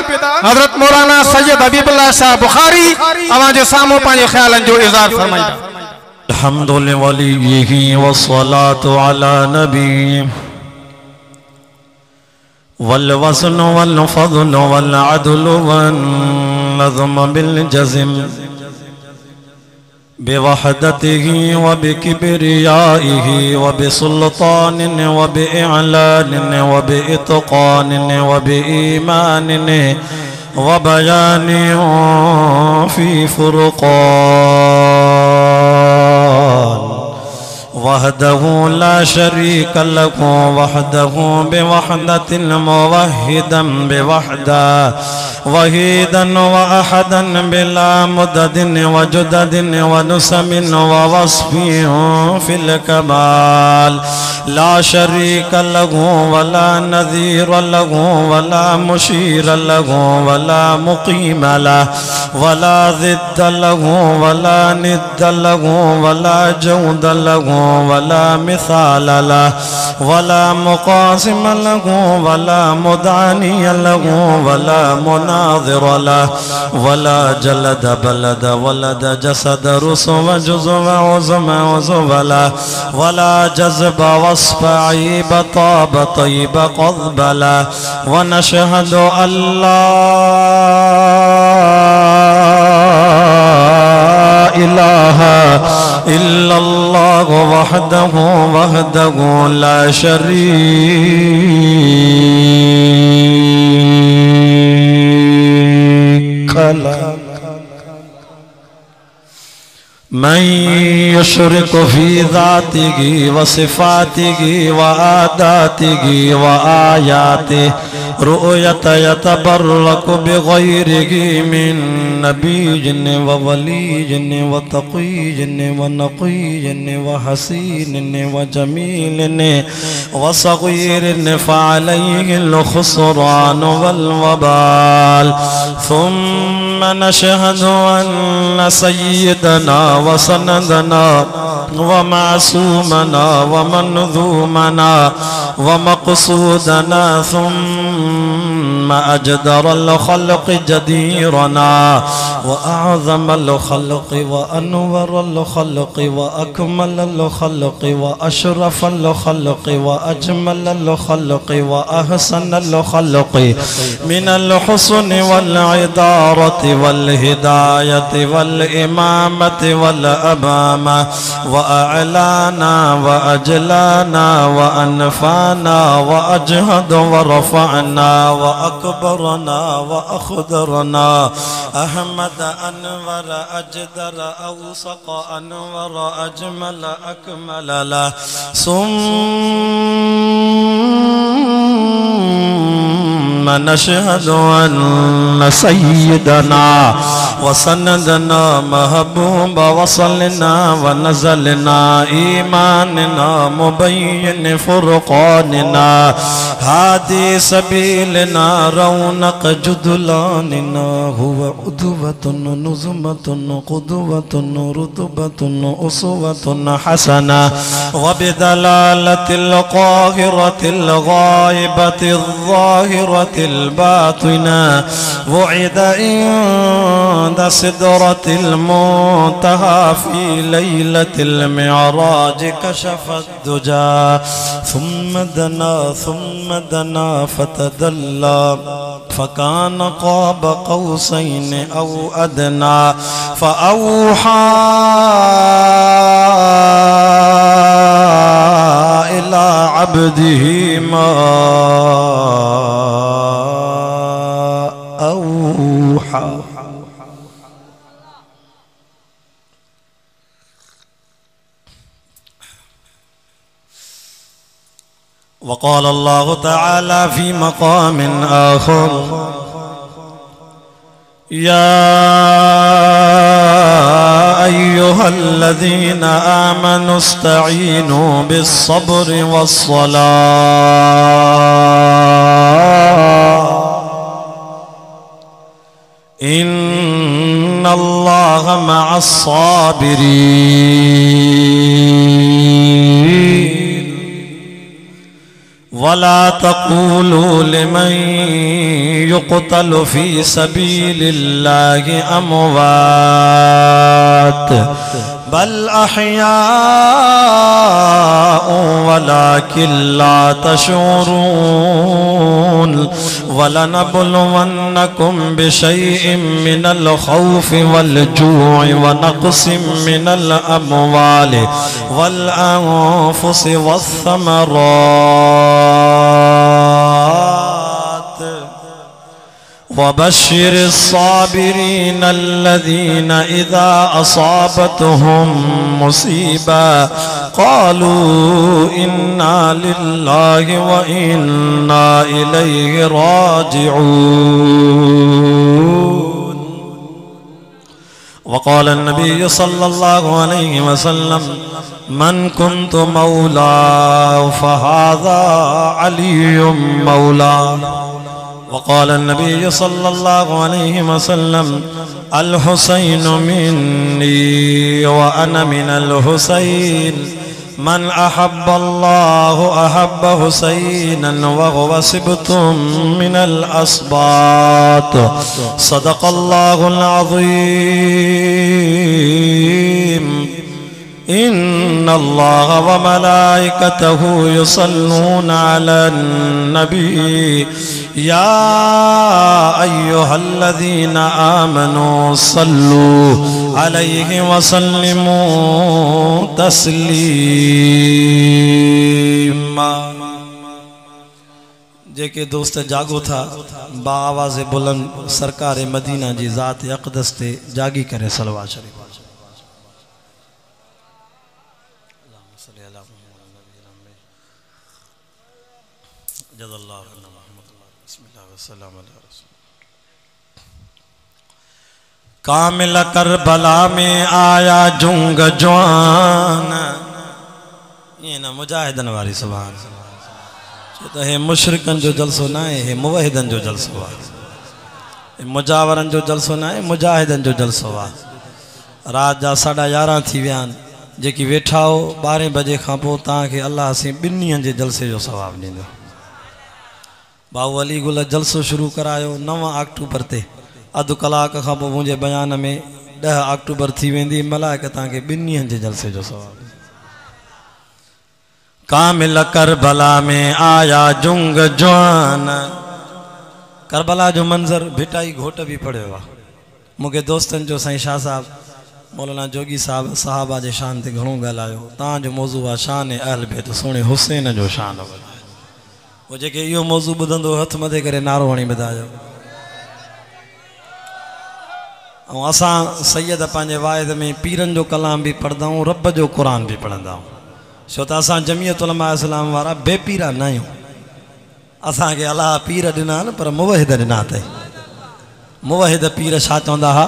पिता हजरत मौलाना सैयद हबीबुल्लाह शाह बुखारी अवां जे सामो पांजे ख्यालन जो इज़हार फरमाईंदा। अल्हम्दुलिल्लाह वलिय्यिही वस्सलातु अला नबी वल वज़्न वल फ़ज़्ल वल अदल वन नज़्म बिल जज़्म बिवहदतिही व बिकिब्रियाइही व बिसुल्तानिन व बिइअलानिन व बिइत्क़ानिन व बिईमानिन व बयानिन फी फ़ुरक़ान वहदहु ला शरीक लहु वहदहु बिवहदतिल मुवहिदन बिवहदा वहीदन व अहदन बिला मुददिन व जुददिन व नुसमिन व वस्फिन फिल कमाल ला शरीक लहु वला नज़ीर लहु वला मुशीर लहु वला मुकीम लहु वला ज़िद्द लहु वला निद्द लहु वला जौद लहु वला मिसाल लहु वला मुक़ासिम लहु वला मुदानी लहु वला मुनाज़िर लहु वला जलद बलद वलद जसद रुसव जुज़व उज़म उज़व लहु वला जज़ब वस्फ़ अयब ताब तय्यब क़ज़ब लहु व नशहदु अल्ला इलाहा इल्लल्लाह वहदहु वहदहु ला शरीक लहु मन युशरिक फी ज़ातिही व सिफ़ातिही व आदातिही व आयातिही रुअयत यतबर्रक बिग़ैरिही मिन नबिय्यिन व वलिय्यिन व तक़िय्यिन व नक़िय्यिन व हसीनिन व जमीलिन व सग़ीरिन फ़अलैहिल ख़ुस्रान वल वबाल सुम्मा नशहदु अन्न सय्यदना व सनदना व मासूमना व मनज़ूमना व मक़सूदना सुम्मा अजदरल ख़ल्क़ जदीरना व अअज़मल ख़ल्क़ व अनवरल ख़ल्क़ व अकमलल ख़ल्क़ व अशरफल ख़ल्क़ व अजमलल ख़ल्क़ व अहसनल ख़ल्क़ मिनल हुस्न वल इदारति वल हिदायति वल इमामति वल अमामा व अअलाना व अजलाना व अनफाना व अजहद व रफ़अना व अकबरना व अख़दरना अहमद अनवर अजदर अवसक़ अनवर अजमल अकमल लहु सुम्मा नशहदु अन्न सय्यदना व सनदना महबूब वसलना व नज़लना ईमानना मुबय्यिन फ़ुरक़ानना हादी सबीलना रौनक जुदलानना हुवा उदवतुन नुज़मतुन क़ुदवतुन रुतबतुन उसवतुन हसना व बिदलालतिल क़ाहिरतिल गायबतिल ज़ाहिरतिल बातिना वुइद इंद सिदरतिल मुंतहा फी लैलतिल मिअराज कशफत दुजा सुम्मा दना फतदल्ला फकान क़ाब क़ौसैन औ अदना फ़अौहा इला अब्दिही मा औहा। वक़ाल अल्लाहु तआला फ़ी मक़ामिन आख़र या अय्युहल्लज़ीना आमनु इस्तईनु बिस्सब्रि वस्सलाह इन्नल्लाह मअस्साबिरीन वला तक़ूलू लिमन युक़तलु फ़ी सबीलिल्लाहि अमवात बल अहयाउ वलाकिन ला तशऊरून वलनबलुवन्नकुम बिशैइन मिनल खौफि वल जूइ व नक़्सिम मिनल अमवालि वल अनफुसि वस्समरात वबश्शिरिस साबिरीन अल्लज़ीना इज़ा असाबतहुम मुसीबा क़ालू इन्ना लिल्लाहि व इन्ना इलैहि राजिऊन। वक़ाल नबी सल्लल्लाहु अलैहि वसल्लम मन कुन्तु मौला फ़हाज़ा अलीयुम मौला। वक़ाल नबी सल्लल्लाहु अलैहि वसल्लम अल हुसैन मिन्नी व अना मिनल हुसैन मन अहब्बल्लाहु अहब्ब हुसैनन व हुव सिब्तुम मिनल अस्बात सदक़ल्लाहुल अज़ीम। इन्नल्लाह व मलाइकतहु युसल्लूना अलन नबी या अय्युहल्लज़ीना आमनू सल्लू अलैहि व सल्लिमू तस्लीमा। जेके दोस्त जागो था बा आवाज़ बुलंद सरकार मदीना जी ज़ात अक़दस ते जागी करे सलवात शरीफ। कामिल करबला में आया जुंग जवान ये ना मुजाहिदन वारी सुभान तो हे मुशरिकन जो जलसो ना है मुवहिदन जो जलसो आहे मुजावरन जो जलसो ना है मुजाहिदन जो जलसो आहे। रात जा 11:30 थी विया आहिनि जेकी वेठा हो 12 बजे खां पोइ तव्हांखे अल्लाह से 2 ॾींहंनि जे जलसे जो सवाब ॾींदो। बाबू अली गुल जलसो शुरू करायो 9 अक्टूबर ते अधु कलाक खां पोइ मुंहिंजे बयान में 10 अक्टूबर थी वेंदी मलाइक तव्हांखे 2 ॾींहंनि जे जलसे जो सवाब। कामिल करबला में आया जुंग जवान। करबला जो मंज़र भिटाई घोट भी पढ़ियो आहे। मूंखे दोस्तनि जो साईं शाह साहब मौलाना जोगी साहब सहाबा जे शान ते घणो ॻाल्हायो। तव्हांजो मौज़ू आहे शान अहल बैत सोणे हुसैन जो शान। वो जेके इहो मौज़ू ॿुधंदो हथ मथे करे नारो हणी ॿुधायो। ऐं असां सैयद पंहिंजे वाइद में पीरनि जो कलाम भी पढ़ंदा आहियूं रब जो क़ुर भी पढ़ंदा आहियूं छो त असां जमियत उलमा इस्लाम वारा बेपीरा न आहियूं। असांखे अलाह पीर ॾिना आहिनि पर मुवहिद ॾिना अथई। मुवहिद पीर छा चवंदा हुआ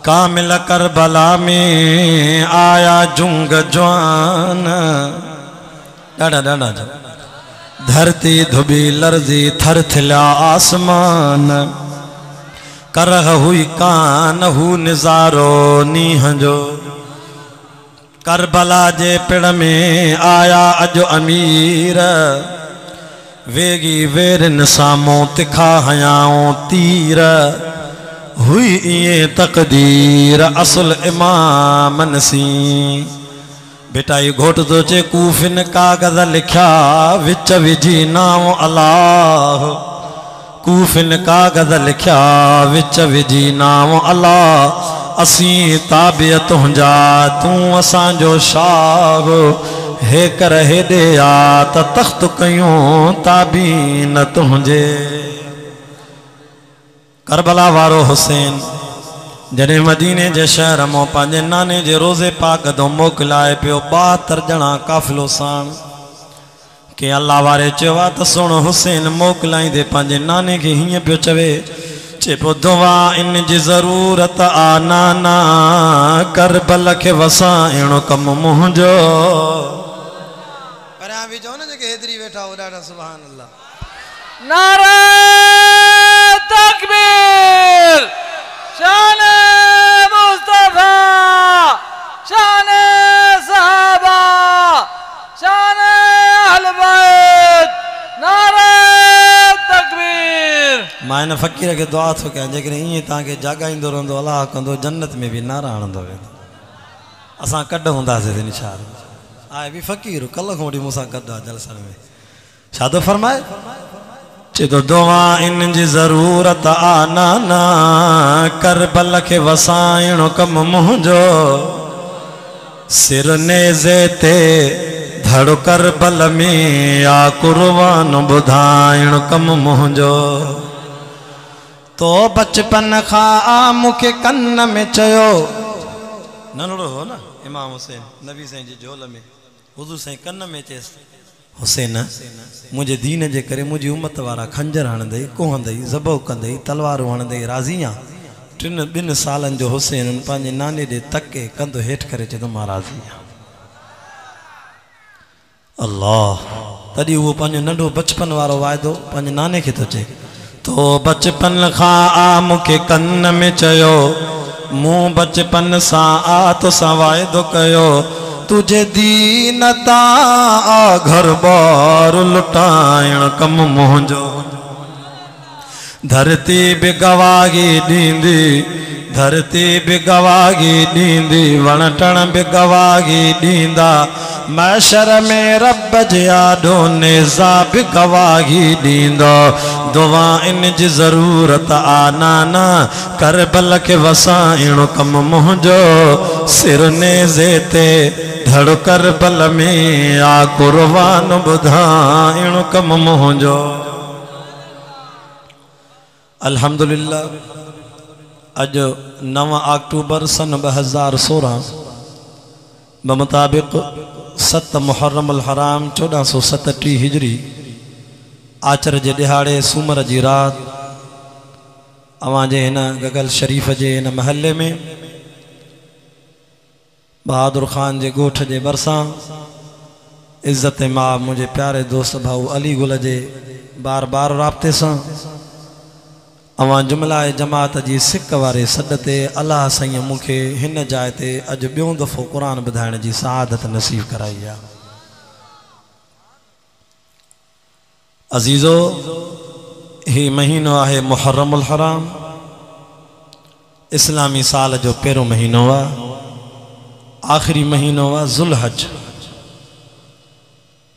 कामिल करबला में आया जुंग जवान ॾाढा ॾाढा धरती धुबी लर्जी थर थिला आसमान करह हुई कान हू निज़ारो नीह जो। करबला जे पिण में आया अज अमीर वेगी वेरन सामो तिखा हयाऊं तीर हुई इए तकदीर असल इमाम नसी। बेटाई घोट तो चे कूफिन कागज़ लिखा विच विझी नाम अल्लाह। कूफिन कागज़ लिखा विच विझी नाम अल्लाह। असी ताबिय तुंहिंजा तूं असांजो शाह। हे कर हेॾे आ त तख़्त कयूं ताबीन तुंहिंजे। करबला वारो हुसैन जॾहिं मदीने जे शहर मां पंहिंजे नाने जे रोज़े पाक तो मोकिलाए पियो 72 ॼणा काफ़िलो साण के अल्लाह वारे चयो आहे त सुण हुसैन मोकिलाईंदे पंहिंजे नाने खे हीअं पियो चवे चे पियो दुआ इन जी ज़रूरत आ नाना करबल खे वसां अहिड़ो कमु मुंहिंजो। परियां बि चओ न जेके हेतिरी वेठा हो ॾाढा सुभान अल्लाह। नारा तकबीर शान मुस्तफा शान सहाबा शान अहल बैत हिन फ़क़ीर खे दुआ थो कयां जेकॾहिं ईअं तव्हांखे जाॻाईंदो रहंदो अलाह कंदो जन्नत में बि नारा हणंदो वेंदो असां कॾ हूंदासीं निशार आहे बि फ़क़ीर कल्ह खां वठी मूंसां गॾु आहे जलसनि में छा थो फरमाए चए थो दुआ इन जी ज़रूरत आ नाना करबल खे वसाइणो कमु मुंहिंजो सिर नेज़े ते धड़ करबल में आ कुर्बान ॿुधाइणो कमु मुंहिंजो तो बचपन खां आ मूंखे कन में चयो नंढड़ो हो न इमाम हुसैन नबी साईं जी झोल में हुज़ूर साईं कन में चएसि हुसैन मुंहिंजे दीन जे करे मुंहिंजी उम्मत वारा खंजर हणंदई कोहंदई ज़बो कंदई तलवारूं हणंदई राज़ी आहियां 2 सालनि जो हुसैन पंहिंजे नाने ॾे तके कंधो हेठि करे चए थो मां राज़ी आहियां अल्लाह तॾहिं उहो पंहिंजो नंढो बचपन वारो वाइदो पंहिंजे नाने खे थो चए तो बचपन खां आ मूंखे कन में चयो मूं बचपन सां आ तोसां वाइदो कयो तुझे दीन तां घर बार लुटाइण कम मुंहिंजो धरती बि गवाही ॾींदी धरती बि गवाही ॾींदी वण टण बि गवाही ॾींदा मैशर में रब जे आॾो नेज़ा बि गवाही ॾींदो दुआ इन जी ज़रूरत आ नाना करबल खे वसाइणो कमु मुंहिंजो सिर नेज़े ते धड़ करबल में आ कुर्बान ॿुधाइणो कमु मुंहिंजो अल्हम्दुलिल्लाह अॼु 9 अक्टूबर सन 2016 बमुताबिक़ 7 मुहर्रम अल हराम 1437 हिजरी आचर जे ॾिहाड़े सूमर जी राति अवां जे हिन गगल शरीफ़ जे हिन महले में बहादुर ख़ान जे ॻोठ जे भरिसां इज़्ज़त मां मुंहिंजे प्यारे दोस्त भाऊ अली गुल जे बार बार राब्ते सां अवां जुमलाए जमात जी सिक वारे सॾ ते अलाह साईं मूंखे हिन जाइ ते अॼु ॿियों दफ़ो क़ुर ॿुधाइण जी सआदत नसीब कराई आहे अज़ीज़ो ही महीनो आहे मुहर्रम अल हराम इस्लामी साल जो पहिरों महीनो आहे आख़िरी महीनो आहे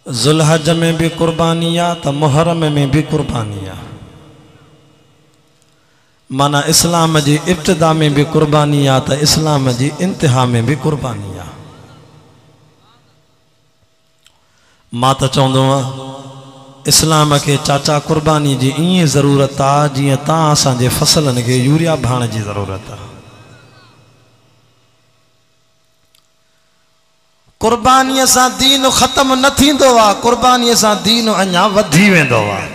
ज़ुल्हज में भी कुर्बानी आहे त मुहर्रम में भी कुर्बानी आहे माना इस्लाम जी इब्तिदा में भी कुर्बानी आहे त इस्लाम जी इंतिहा में भी कुर्बानी आहे मां त चवंदो आहियां इस्लाम के चाचा कुर्बानी जी ईअं ज़रूरत आहे जीअं तव्हां असांजे फसलनि खे यूरिया भाण जी ज़रूरत आहे कुर्बानीअ सां दीन ख़त्म न थींदो आहे कुर्बानीअ सां दीन अञा वधी वेंदो आहे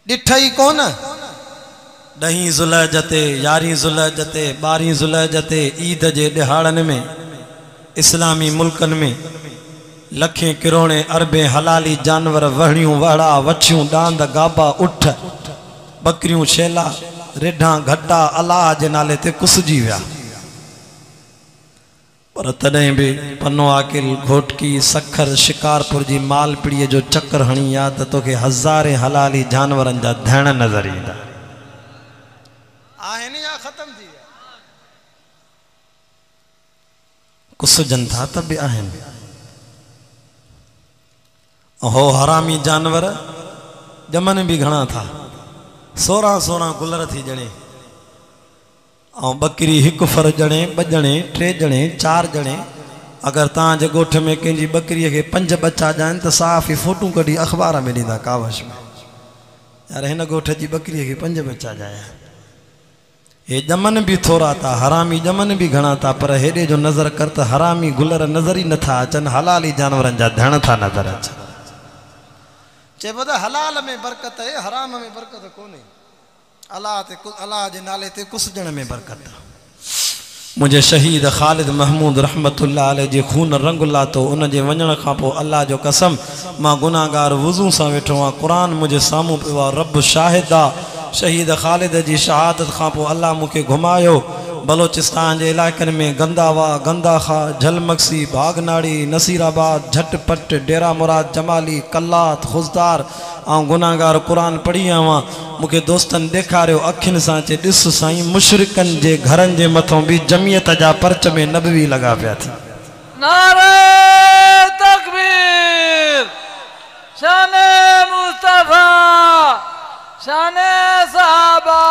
ॾिठई कोन 10 ज़ुल्हज ते 11 ज़ुल्हज ते 12 ज़ुल्हज ते ईद जे ॾिहाड़नि में इस्लामी मुल्कनि में लखें किरोड़े अरबे हलाली जानवर वहड़ियूं वहड़ा वछियूं डांद गाबा उठ बकरियूं छेला रेढा घटा अलाह जे नाले ते कुसजी विया पर तॾहिं बि पनो आकिल घोटकी सखर शिकारपुर जी मालपीड़ीअ जो चक्कर हणी आहे त तोखे हज़ारे हलाली जानवरनि जा धण नज़र ईंदा आहिनि या ख़त्म थी विया कुसजनि था त बि आहिनि हो हरामी जानवर ॼमनि बि घणा था 16 गुलर थी ॼणे और बकरी 1 फर ॼणे 2 ॼणे 3 ॼणे 4 ॼणे अगर तव्हांजे ॻोठ में कंहिंजी बकरीअ खे 5 बच्चा ॼाइनि त साफ़ ई फोटू कढी अख़बार में ॾींदा कावश में यार हिन ॻोठ जी बकरीअ खे 5 बच्चा ॼाया हे ॼमनि बि थोरा था हरामी ॼमनि बि घणा था पर हेॾे जो नज़र कर त हरामी गुलर नज़र ई नथा अचनि हलाली जानवरनि जा धण था नज़र अचनि चइबो त हलाल में बरकत आहे हराम में बरकत कोन्हे अल्लाह जे नाले ते कुसजण में बरकत मुझे शहीद ख़ालिद महमूद रहमतुल्लाह अलैह जे खून रंग लातो उन जे वञण खां पोइ अल्लाह जो कसम मां गुनाहगार वुज़ू सां वेठो आहियां क़ुरान मुझे साम्हूं पियो आहे रब शाहिद आहे शहीद ख़ालिद जी शहादत खां पोइ अल्लाह मूंखे घुमायो बलोचिस्तान के इलाक़नि में गंदावा, गंदाखा, झलमक्सी, बागनाड़ी, नसीराबाद, झटपट, डेरा मुराद, जमाली, कल्लात, खुजदार ऐं गुनाहगार कुरान पढ़ी आवां। मूंखे दोस्तनि ॾेखारियो अखियुनि सां चे ॾिस साईं मुशरिकनि जे घरनि जे मथां बि जमियत जा परच में नबवी लॻा पिया थी। नारे तकबीर, शाने मुस्तफा, शाने सहाबा,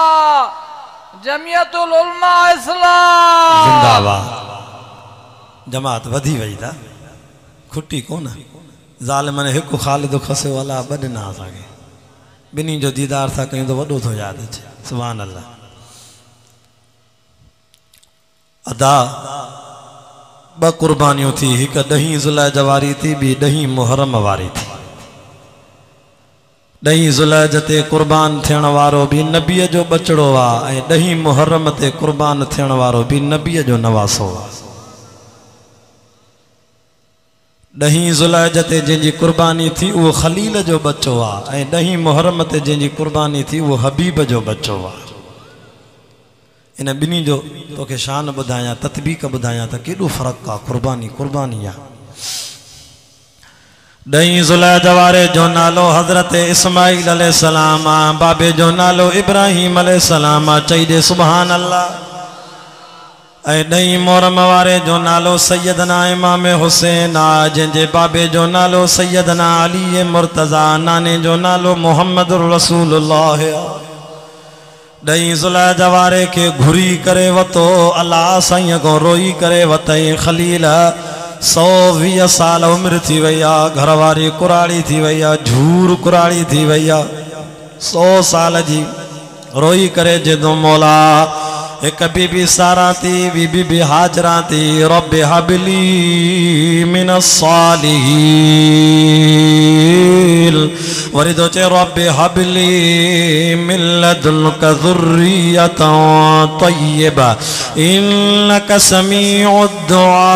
जमियतुल उलमा इस्लाम जिंदाबाद। जमात वधी वई था, खुटी कोन। ज़ालिमनि हिकु ख़ालिद खसे वाला ॿ ॾिना असांखे, ॿिन्ही जो दीदार था कयूं त वॾो थो यादि अचे। सुभान अल्लाह। अदा ॿ कुर्बानियूं थी, हिकु 10 ज़ुलहज वारी थी, ॿी 10 मुहर्रम वारी थी। 10 ज़ुलहज ते कुर्बान थियण वारो बि नबीअ जो बचड़ो आहे ऐं 10 मुहर्रम ते कुर्बान थियण वारो बि नबीअ जो नवासो आहे। 10 ज़ुलहज ते जंहिंजी कुर्बानी थी उहो ख़लील जो बच्चो आहे ऐं 10 मुहर्रम ते जंहिंजी कुर्बानी थी उहो हबीब जो बच्चो आहे। इन ॿिन्ही जो तोखे शान ॿुधायां, ततबीक ॿुधायां त केॾो फ़र्क़ु आहे। कुर्बानी कुर्बानी आहे। 10 ज़ुलहज वारे जो नालो हज़रत इस्माईल अलैहिस्सलाम आहे, बाबे जो नालो इब्राहिम अलैहिस्सलाम आहे। चई दे सुभान अल्लाह। ऐं 10 मुहर्रम वारे जो नालो सैयदना इमाम हुसैन आहे, जंहिंजे बाबे जो नालो सैयदना अली मुर्तज़ा, नाने जो नालो मुहम्मद रसूलुल्लाह आहे। 10 ज़ुलहज वारे खे घुरी करे वतो, अल्लाह साईं को रोई करे वतई। ख़लील 120 साल उम्र थी वई आहे, घरवारी कुराड़ी थी वई आहे, झूर कुराड़ी थी वई आहे। 100 साल जी रोई करे जदों मौला एक बीबी सारा थी, बीबी हाजरा थी। रब्बि हबली मिनस सालिहीन, वरी तो चे रब्बि हबली मिन लदुनका ज़ुर्रियतन तय्यबा इन्नका समीउद दुआ।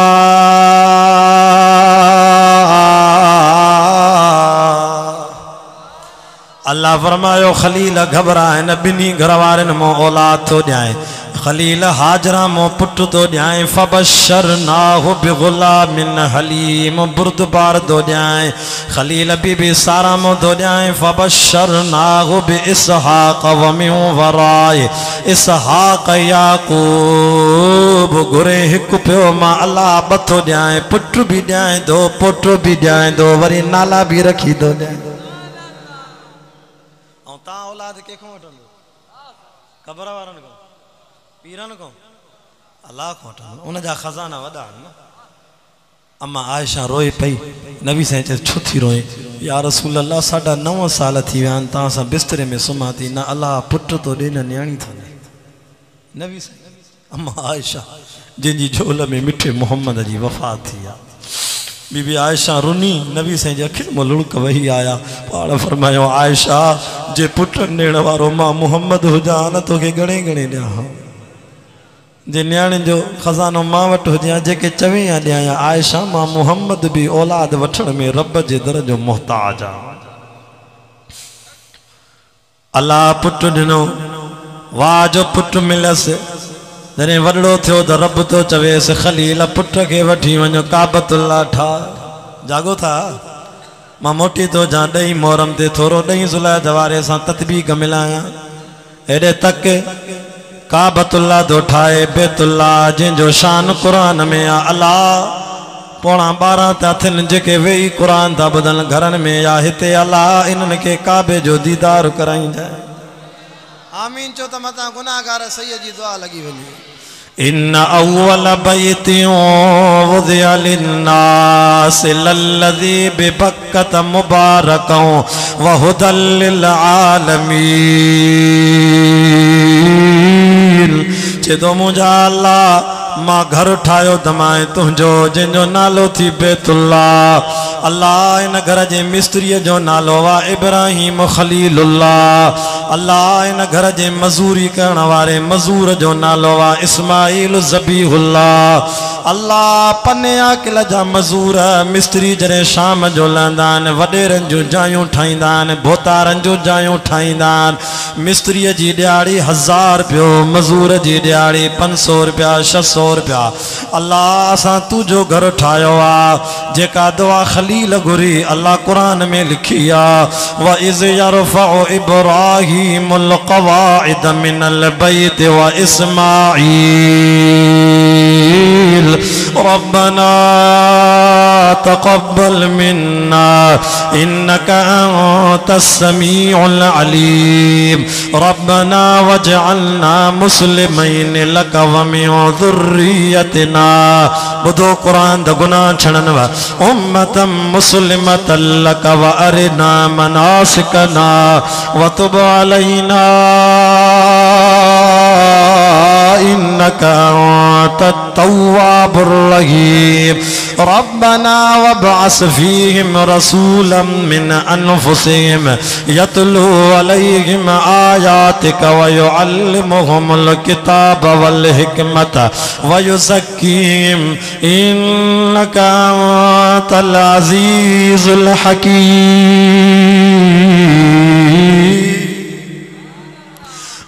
अल्लाह फरमायो खलील घबराए न, ॿिन्ही घर वारनि मां औलाद थो ॾियाए। खलील हाजरा मां पुट थो ॾियाए। फबशरनाहु बिग़ुलामिन हलीम, बुर्दबार थो ॾियाए। खलील बीबी सारा मां थो ॾियाए। फबशरनाहु बिइस्हाक़ व मिन वराए इसहाक़ याकूब। घुरे हिकु पियो मां अल्लाह ॿ थो ॾियाए, पुट बि ॾियाए थो, पुट बि ॾियाए थो, वरी नाला बि रखी थो ॾियाए। ता औलाद केखों वठंदो? क़बर वारनि को, पीरनि को, अल्लाह को वठंदो। उन जा खज़ाना वॾा आहिनि न। अम्मा आयशा रोए पई। नबी साईं चए छो थी रोए? या रसूल अल्लाह 9.5 साल थी विया आहिनि, तव्हां सां बिस्तरे में सुम्हां थी, न अल्लाह पुट थो ॾे न न्याणी थो ॾे। नबी साईं अम्मा आयशा जंहिंजी झोल में मिठे मोहम्मद जी वफ़ात थी आहे। बीबी आयशा रुनी, नबी साईं जे अखियुनि मां लुड़क वही आया। पाण फरमायो आयशा जे पुट ॾियण वारो मां मुहम्मद हुजां न तोखे घणे घणे ॾियां, जे न्याणे जो खज़ानो मां वटि हुजे जेके चवे या ॾियां। आयशा मां मुहम्मद बि औलाद वठण में रब जे दर जो मुहताज आहे। अल्लाह पुट ॾिनो, वाह जो पुट मिलसि। जॾहिं वॾड़ो थियो त रब तो चवेसि खलील पुट खे वठी वञो काबतुल्लाह ठा। जागो था, मां मोटी तो जा 10 मुहर्रम ते थोरो 10 ज़ुलहज वारे सां ततबीक मिलायां। हेॾे तक काबतुल्लाह तो ठाहे बैतुल्लाह, जंहिंजो शान क़ुरान में आहे। अल्लाह 12.5 था थियनि जेके वेही क़ुरान था ॿुधनि घरनि में या हिते। अल्लाह इन्हनि खे काबे जो दीदार कराईंदा। आमीन चो त मतां गुनाहगार सही जी दुआ लगी वञे। इन अव्वल बैतिन वुदिअ लिन्नास लल्लज़ी बिबक्कत मुबारकन व हुदल लिल आलमीन। चेतो मुंहिंजा अल्लाह मां घर ठाहियो तमाए तुंहिंजो, जंहिंजो नालो थी बैतुल्लाह। अल्लाह इन घर जे मिस्त्रीअ जो नालो आहे इब्राहिम खलीलुल्लाह। अल्लाह इन घर जे मजूरी करण वारे मजूर जो नालो वा इस्माइल ज़बीहुल्ला। अल्लाह पने आकिल जा मजूर मिस्त्री जरे शाम जो लंदान वडेरन जो जायूं ठाईंदान भोतारन जो जायूं ठाईंदान। मिस्त्री जी दिहाड़ी 1000 रुपयो मजूर जी दिहाड़ी 500 रुपया 600 रुपया। अल्लाह असां तुझो घर ठायो आ जेका दुआ खलील घुरी अल्लाह कुरान में लिखी आ व इज़ यरफ़उ इब्राहीमुल क़वाइद मिनल बैत व इस्माईल रब्बना तक़ब्बल मिन्ना इन्नका अंतस समीउल अलीम रब्बना वजअलना मुस्लिमैन लक व मिन ज़ुर्रियतिना। बुधो कुरान द गुनाह छड़न वा उम्मतम मुस्लिमतल लक व अरिना मनासिकना व तुब अलैना इन्नका अंतत तव्वाबुर रहीम रब्बना वबअस फीहिम रसूलन मिन अनफुसिहिम यतलू अलैहिम आयातिका व युअल्लिमुहुमुल किताब वल हिकमत व युज़क्कीहिम इन्नका अंतल अज़ीज़ुल हकीम।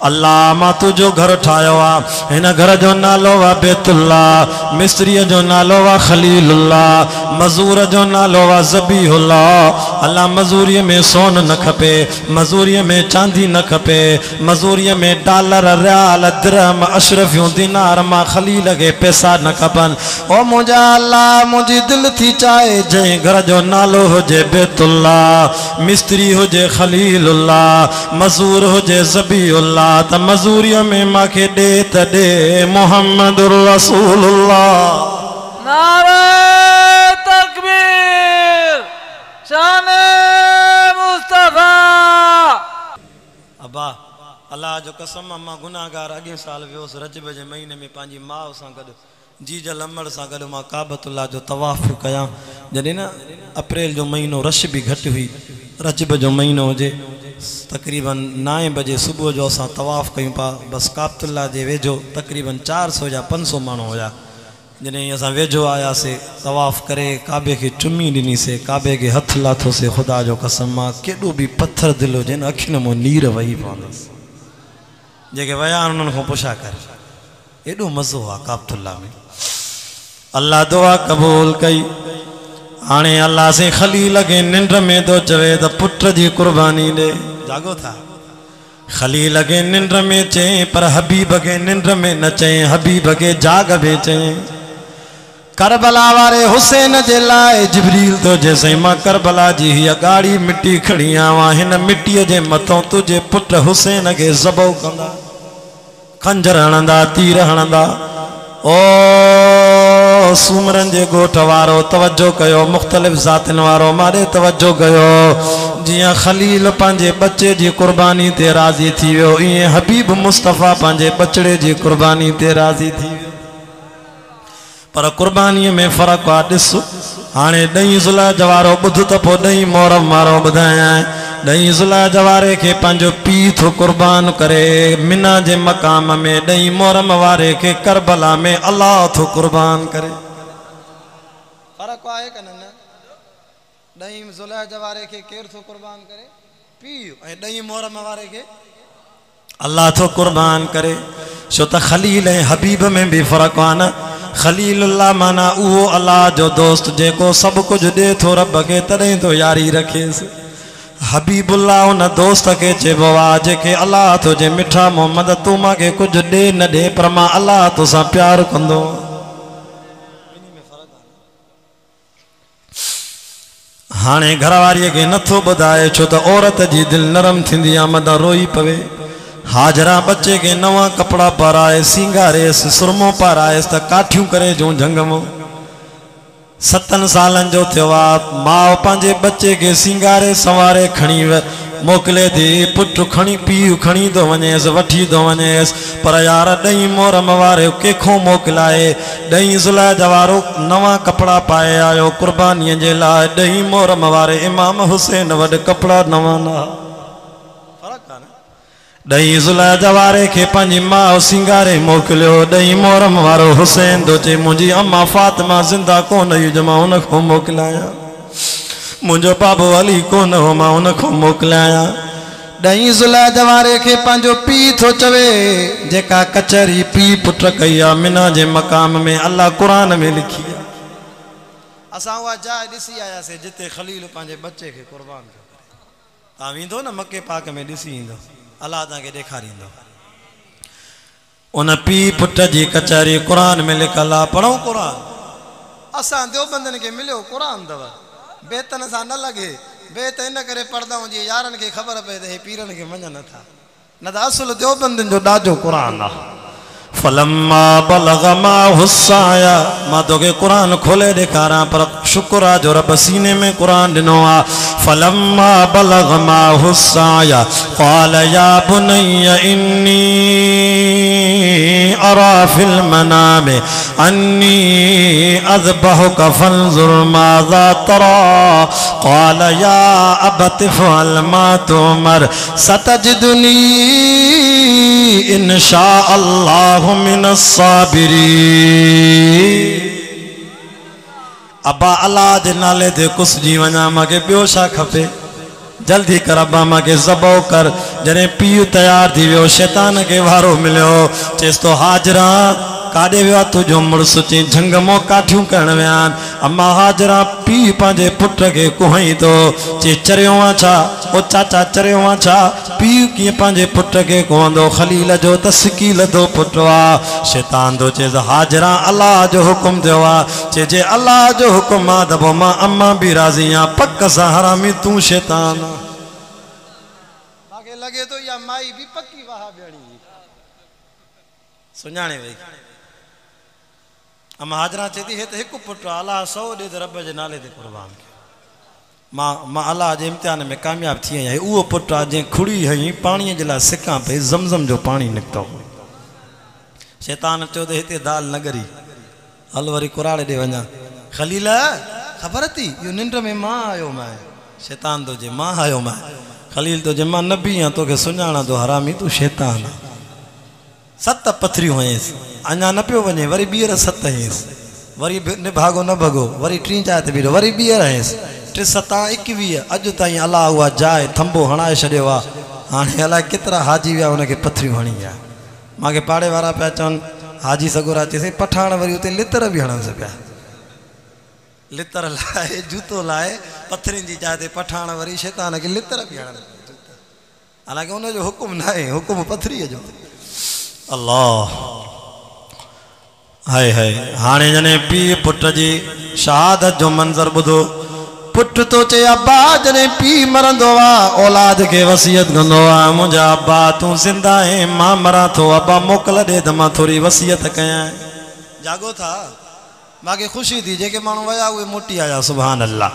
अल्लाह मां तुझो घर ठायो आ इन घर जो नालो वा बैतुल्ला मिस्त्री जो नालो वा खलीलुल्ला मजूर जो नालो वा ज़बीहुल्ला। अल्लाह मजूरी में सोन न खपे मजूरी में चांदी न खपे मजूरी में डॉलर रियाल दिरहम अशरफियों दिनार मां खलील के पैसा न खपन। ओ मुझा अल्लाह मुझी दिल थी चाहे जै घर जो नालो हुजे बैतुल्ला मिस्त्री हुजे खलीलुल्ला मजूर हुजे ज़बीहुल्ला त मजूरिया में माखे दे त दे मुहम्मदुर रसूलुल्लाह। नारे तकबीर शाने मुस्तफा। अब्बा अल्लाह जो कसम मां गुनाहगार अॻे साल वियोस रजब जे महीने में पंहिंजी माउ सां गॾु जीज लमड़ सां गॾु मां काबतुल्लाह जो तवाफ़ कयां जॾहिं न अप्रैल जो महीनो रश भी घटि हुई रजब जो महीनो हुजे तकरीबन 9 बजे सुबह जो असां तवाफ़ कयूं पा बस काबतुल्लाह जे वेझो तकरीबन 400 या 500 माण्हू हुया। जॾहिं असां वेझो आयासीं तवाफ़ करे काबे खे चुमी ॾिनीसीं काबे खे हथु लाथोसीं ख़ुदा जो कसम मां केॾो बि पत्थर दिल हुजे न अखियुनि मां नीर वही पवंदसि जेके विया उन्हनि खां पुछा कर एॾो मज़ो आहे काबतुल्लाह में। अल्लाह दुआ क़बूल कई। हाणे अल्लाह से खलील के निंड में तो चवे तो पुत्र जी कुर्बानी दे जागो था खलील के निंड में चए पर हबीब के निंड में न चए हबीब के जाग में चए करबला वारे हुसैन जे लाए जिब्रील तो जैसे मां करबला जी ही गाड़ी मिट्टी खड़ी आवा हिन मिट्टी जे मथों तुझे पुत्र हुसैन के ज़बो कंदा खंजर हणंदा तीर हणंदा। ओ सूमरन जे गोठ वारो तवज्जो कयो मुख्तलिफ ज़ातिन वारो मारे तवज्जो कयो जिया खलील पंहिंजे बच्चे जी कुर्बानी ते राज़ी थी वियो इएं हबीब मुस्तफ़ा पंहिंजे बचड़े जी कुर्बानी ते राज़ी थी वियो। पर कुर्बानी में फ़र्क़ु आहे ॾिस हाणे 10 ज़ुल्हज वारो ॿुध त पोइ 10 मुहर्रम वारो ॿुधायां 10 ज़ुल्हज वारे खे पंहिंजो पीउ थो कुर्बान करे मिना जे मक़ाम में 10 मुहर्रम वारे खे करबला में अल्लाह थो कुर्बान करे। फ़र्क़ु आहे कि न 10 ज़ुल्हज वारे खे केरु थो कुर्बान करे पीउ ऐं 10 मुहर्रम वारे खे अल्लाह थो कुर्बान करे छो त खलील ऐं हबीब में भी फ़र्क़ु आहे न। खलीलुल्लाह माना उहो अल्लाह जो दोस्त जेको सभु कुझु ॾे थो रब खे तॾहिं तो यारी रखेसि। हबीबुल्लाह उन दोस्त के चइबो आहे जेके अल्लाह तो जे मिठा मोहम्मद तू मूंखे कुझु ॾे न ॾे पर मां अल्लाह तोसां प्यार कंदो। हाणे घरवारीअ खे नथो ॿुधाए छो त औरत जी दिलि नरम थींदी आहे मदा रोई पवे। हाजरा बच्चे के नवा कपड़ा पाराए सिंगारेस सुरमो पाराएस त काठियूं करे जो झंगमो 7 सालन जो थियो आहे माउ पंहिंजे बच्चे के सिंगारे सवारे खणी मोकिले थी पुट खणी पीउ खणी थो वञेसि वठी थो वञेसि पर यार 10 मुहर्रम वारे कंहिंखो मोकिलाए 10 ज़ुल्हज वारो नवा कपड़ा पाए आयो कुर्बानीअ जे लाइ 10 मुहर्रम वारे इमाम हुसैन वटि कपड़ा नवा न। फ़र्क़ु आहे न ॾही ज़ुलहज वारे खे पंहिंजी माउ सिंगारे मोकिलियो। ॾही मोहरम वारो हुसैन थो चए मुंहिंजी अम्मा फातिमा ज़िंदा कोन हुई जो मां उन खां मोकिलियां। मुंहिंजो बाबो अली कोन हो मां उन खां मोकिलियां। ॾही ज़ुलहज वारे खे पंहिंजो पीउ थो चवे जेका कचहरी पीउ पुट कई आहे मिना जे मक़ाम में अल्लाह क़ुरान में लिखी आहे। असां उहा जाइ ॾिसी आयासीं जिते ख़लील पंहिंजे बचे खे क़ुर्बान कयो। तव्हां वेंदो न मके पाक में ॾिसी ईंदो अल्लाह तव्हांखे ॾेखारींदो। उन पीउ पुट जी कचहरी क़ुरान में लिखल आहे। पढ़ूं क़ुरान। असां देवबंदनि खे मिलियो क़ुरान अथव बेतन सां न लॻे बेत इन करे पढ़ंदा आहियूं जीअं यारनि खे ख़बर पए त हे पीरनि खे मञनि नथा न त असुल देवबंदनि जो ॾाढो क़ुरान आहे। फलम्मा बलग माहु साया मां तोखे क़ुरान खोले ॾेखारां पर शुक्र आहे जो रब सीने में क़ुरान ॾिनो आहे। फलम्मा बलग माहु साया क़ाल या बुनय्य इन्नी अरा फिल मनाम अन्नी अज़बहुक फंजुर माज़ा तरा क़ाल या अबत फ़अल मा तुमर सतजिदुनी इंशा अल्लाह मिनस साबिरीन। अब्बा अल्लाह जे नाले ते कुछ जी वञा मूंखे ॿियो छा खपे। जल्दी कर अब्बा मूंखे ज़बो कर। जॾहिं पीउ तैयार थी वियो शैतान खे वारो मिलियो चएसि तो हाजरा काॾे वियो आहे तुंहिंजो मुड़ुसु। चई झंग मो काठियूं करण विया आहिनि। अम्मा हाजरा पीउ पंहिंजे पुट खे कुहई थो चए चरियो आहे छा ओ चाचा चरियो आहे छा। पीउ कीअं पंहिंजे पुट खे कुहंदो ख़लील जो त सिकील थो पुट आहे। शैतान थो चए हाजरा अल्लाह जो हुकुम थियो आहे। चए जे अल्लाह जो हुकुम आहे त पोइ मां अम्मा बि राज़ी आहियां। पक सां हरामी तूं शैतान आहे। मूंखे लॻे थो इहा माई बि पकी वाह ॿियणी सुञाणे वई। अम्मा हाजरा चए थी हे त हिकु पुटु आहे अलाह 100 ॾे त रब जे नाले ते क़ुर्बान कयो। मां अलाह जे इम्तिहान में कामयाबु थी आहियां। उहो पुटु आहे जंहिं खुड़ी हई पाणीअ जे लाइ सिकां पई ज़मज़म जो पाणी निकितो। शैतान चयो त हिते दाल न ॻरी हल वरी कुराड़ ॾे वञा। ख़लील ख़बर थी इहो निंड में मां आयो मां। शैतान थो चए मां आयो मां। ख़लील थो चए मां नबी आहियां तोखे सुञाणा थो हरामी तूं शैतान आहे। 7 पथरियूं हयसि अञा न पियो वञे वरी ॿीहर 7 हयसि वरी भागो न भॻो वरी 3 जाइ ते बीठो वरी ॿीहर हयसि 3 7 21 अॼु ताईं अलाह उहा जाइ थंबो हणाए छॾियो आहे। हाणे अलाए केतिरा हाजी विया हुनखे पथरियूं हणी विया। मूंखे पाड़े वारा पिया चवनि हाजी सगोरा चएसि पठाण वरी उते लितर बि हणनि पिया। लितर लाइ जूतो लाइ पथरियुनि जी जाइ ते पठाण वरी शैतान खे लितर बि हणनि। हालांकि हुनजो हुकुम न आहे हुकुम पथरीअ जो। अल्लाह हाय हाय। हाणे जॾहिं पीउ पुट जी शहादत जो मंज़र ॿुधो पुट तो चए अब्बा जॾहिं पीउ मरंदो आहे औलाद खे वसियत कंदो आहे मुंहिंजा अब्बा तूं ज़िंदा आहीं मां मरां थो अब्बा मोकल ॾे त मां थोरी वसियत कयां। जागो था मूंखे ख़ुशी थी जेके माण्हू विया उहे मोटी आया। सुभान अल्लाह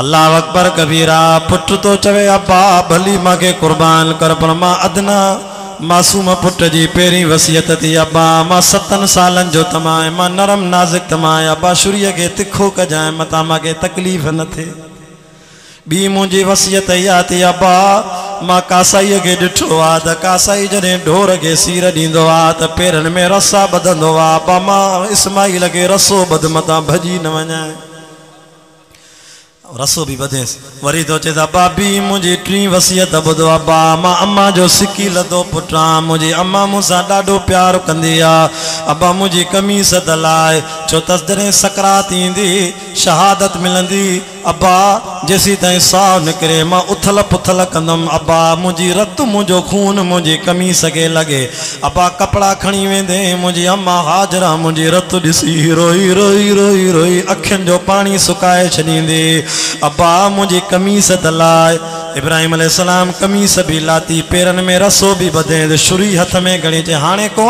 अल्लाह अकबर कबीरा। पुट तो चवे अब्बा भली मूंखे क़ुर्बान कर पर मां अदना मासूम पुट जी पहिरीं वसियत थी अब्बा मां 7 सालनि जो तमाए मां नरम नाज़ुक तमाए अब्बा शुरीअ खे तिखो कजांइ मथां मूंखे तकलीफ़ न थिए। ॿी मुंहिंजी वसियत इहा थी अब्बा मां कासाईअ खे ॾिठो आहे त कासाई जॾहिं ढोर खे सीर ॾींदो आहे त पेरनि में रसा ॿधंदो आहे अब्बा मां इस्माइल खे रसो ॿध मथां भॼी न वञाए। रसो भी बधेस वरी तो चेदा बाबी मुझे टी वसियत बुधो अब्बा मां अम्मा जो सिकी लदो पुटा मुझे अम्मा मुसा डाडो प्यार कंदी आ अब्बा मुझी कमीस दलाए छो तस जने सकरात इंदी शहादत मिलंदी अब्बा जैसी ताई साह निकरे मां उथल पुथल कंदम अब्बा मुझी रत मुझो खून मुझी कमीस के लगे अब्बा कपड़ा खणी वेंदे मुझी अम्मा हाजरा मुझी रत दिसी रोई रोई रोई रोई अखिन जो पानी सुकाए छदींदी अब्बा मुझी कमीस दलाए इब्राहिम अलैहिस्सलाम कमीस भी लाती पेरन में रसो भी बधे छुरी हथ में गणी चे हाणे को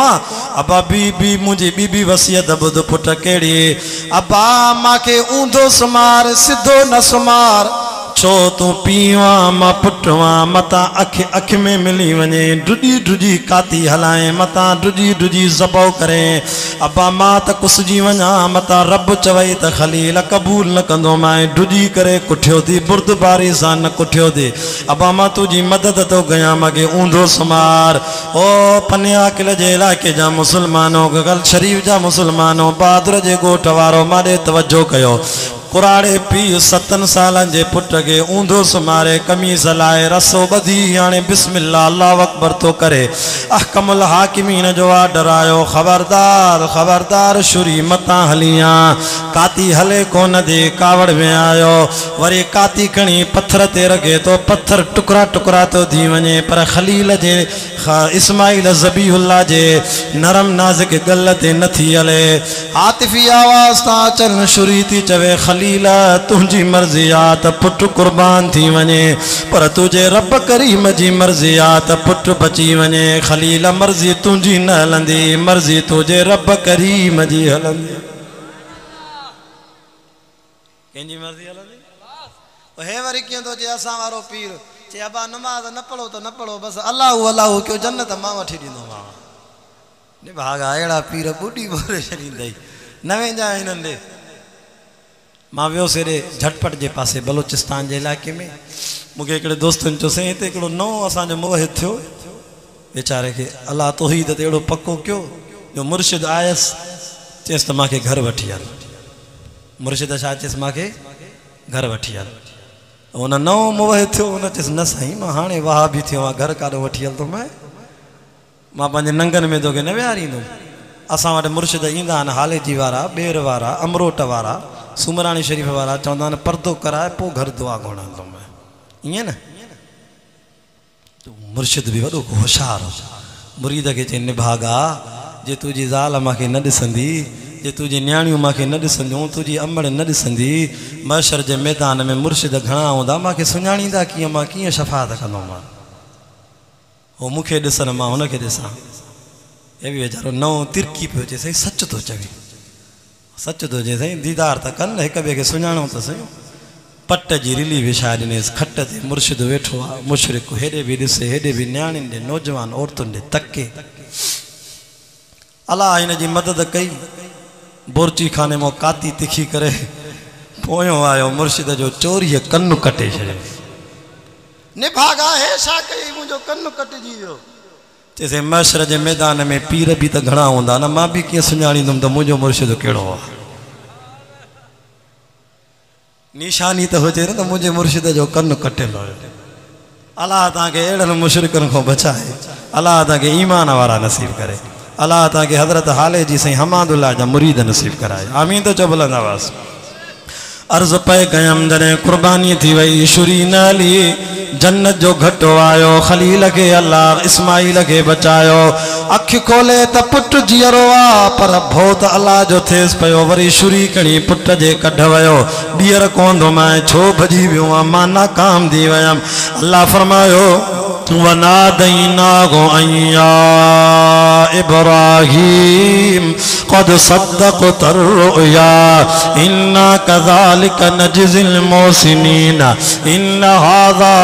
अब्बा बी मुझी बीबी वसियत बुध पुट केड़ी अब्बा माके ऊंधो सुमार सिद्धो न सुमार छो तू पीवा मां पुटवा मता अख में मिली वने डुजी डुजी काती हलाए मता डुजी डुजी ज़बो करे अबा मां त कुसजी वना मता रब चवई त खलील कबूल न कंदो माए डुजी करे कुठियो थी बुर्दबारी सां न कुठियो थी अबा मां तुझी मदद तो गया मगे ऊंधो समार ओ पन्या किले जे इलाके जा मुसलमानों गगल शरीफ जा मुसलमानों बहादुर जे गोठ वारो मारे तवज्जो कयो कुराड़े पी 7 सालन जे पुट के ऊंधो सुमारे कमीज लाए रसो बधी हाणे बिस्मिल्लाह अल्लाह अकबर तो करे अहकमुल हाकिमीन जो आर्डर आयो खबरदार खबरदार शुरी मता हलिया काती हले कोन दे कावड़ में आयो वरी काती खणी पत्थर ते रखे तो पत्थर टुकड़ा टुकड़ा तो थी वने पर खलील जे इस्माइल ज़बीहुल्लाह जे नरम नाज़ुक गल ते नथी हले आतिफी आवाज ता चल शुरी थी चवे खलीला तुझी मर्जी आ त पुट कुर्बान थी वने पर तुझे रब करीम जी मर्जी आ त पुट बची वने खलीला मर्जी तुझी न हलंदी मर्जी तुझे रब करीम जी हलंदी कंहिंजी मर्जी हलंदी हे वरी कीअं थो चए असां वारो पीर चे अबा नमाज न पढ़ो त न पढ़ो बस अल्लाह अल्लाह क्यों जन्नत मां वठी ॾींदोमांव ने भागा अहिड़ा पीर ॿुॾी बोरे छॾींदई न वेंदा हिननि ॾे मां वियोसि हेॾे झटपट जे पासे बलोचिस्तान जे इलाइक़े में मूंखे हिकिड़े दोस्तनि चयोसीं हिते हिकिड़ो नओं असांजो मोहित थियो वीचारे खे अलाह तौहीद ते अहिड़ो पको कयो जो मुर्शिद आयसि चयसि त मूंखे घर वठी हल मुर्शिद छा चयसि मूंखे घर वठी हल हुन नओं मोहित थियो हुन चयसि न साईं मां हाणे वाह बि थियो आहे घर काॾो वठी हलंदो मां पंहिंजे नंगनि में तोखे न विहारींदुमि असां वटि मुर्शिद ईंदा आहिनि हालेजी वारा ॿेर वारा अमरोट वारा सुमरानी शरीफ़ वारा चवंदा आहिनि पर्दो कराए पोइ घर दुआ घुरंदो मैं ईअं न मुर्शिद बि वॾो होशियारु मुरीद खे चई निभागा जे तुंहिंजी ज़ाल मूंखे न ॾिसंदी जे तुंहिंजी न्याणियूं मूंखे न ॾिसंदियूं तुंहिंजी अमड़ न ॾिसंदी महशर जे मैदान में मुर्शिद घणा हूंदा मूंखे सुञाणींदा कीअं मां कीअं शफ़ाअत कंदोमांव हो मूंखे ॾिसनि मां हुनखे ॾिसां हे बि वीचारो नओं तिरकी पियो चए साईं सच थो चवे सच थो चए साईं दीदार त कनि हिक ॿिए खे सुञाणो त सही पट जी रिली विछाए ॾिनेसि खट ते मुर्शिद वेठो आहे मुशरिक हेॾे बि ॾिसे हेॾे बि न्याणियुनि ॾे नौजवान औरतुनि ॾे तके अलाह हिन जी मदद कई बोरची खाने मां काती तिखी करे पोयों आयो मुर्शिद जो चोरीअ कन्नु कटे छॾियो निभागा हे छा कई मुंहिंजो कन्नु कटिजी वियो चइसि महशर जे मैदान में पीर बि त घणा हूंदा न मां बि कीअं सुञाणींदुमि त मुंहिंजो मुर्शिद कहिड़ो आहे निशानी त हुजे न त मुंहिंजे मुर्शिद जो कन्नु कटियलु हुयो अलाह तव्हांखे अहिड़नि मुशरिकनि खां बचाए अलाह तव्हांखे ईमान वारा नसीब करे अलाह तव्हांखे हज़रत हाले जी साईं हमादुल्लाह जा मुरीद नसीब कराए आमीन तो चओ बुलंद आवाज़ अर्ज़ पे कयमि जॾहिं कुर्बानी थी वई शुरी न हली जन्नत जो घटो आयो खलील के अल्लाह इस्माइल के बचायो अख खोले त पुट जीअरो आ पर भौत अल्लाह जो थिएसि पियो वरी शुरी खणी पुट जे कढ वियो ॿीहर कोंदो मां छो भॼी वियो आहियां मां नाकाम थी वियमि अल्लाह फरमायो वनादैनाहु अय्या इब्राहीम क़द सद्दक़त रुया इन्ना कज़ालिक नजज़िल मोहसिनीन इन्न हाज़ा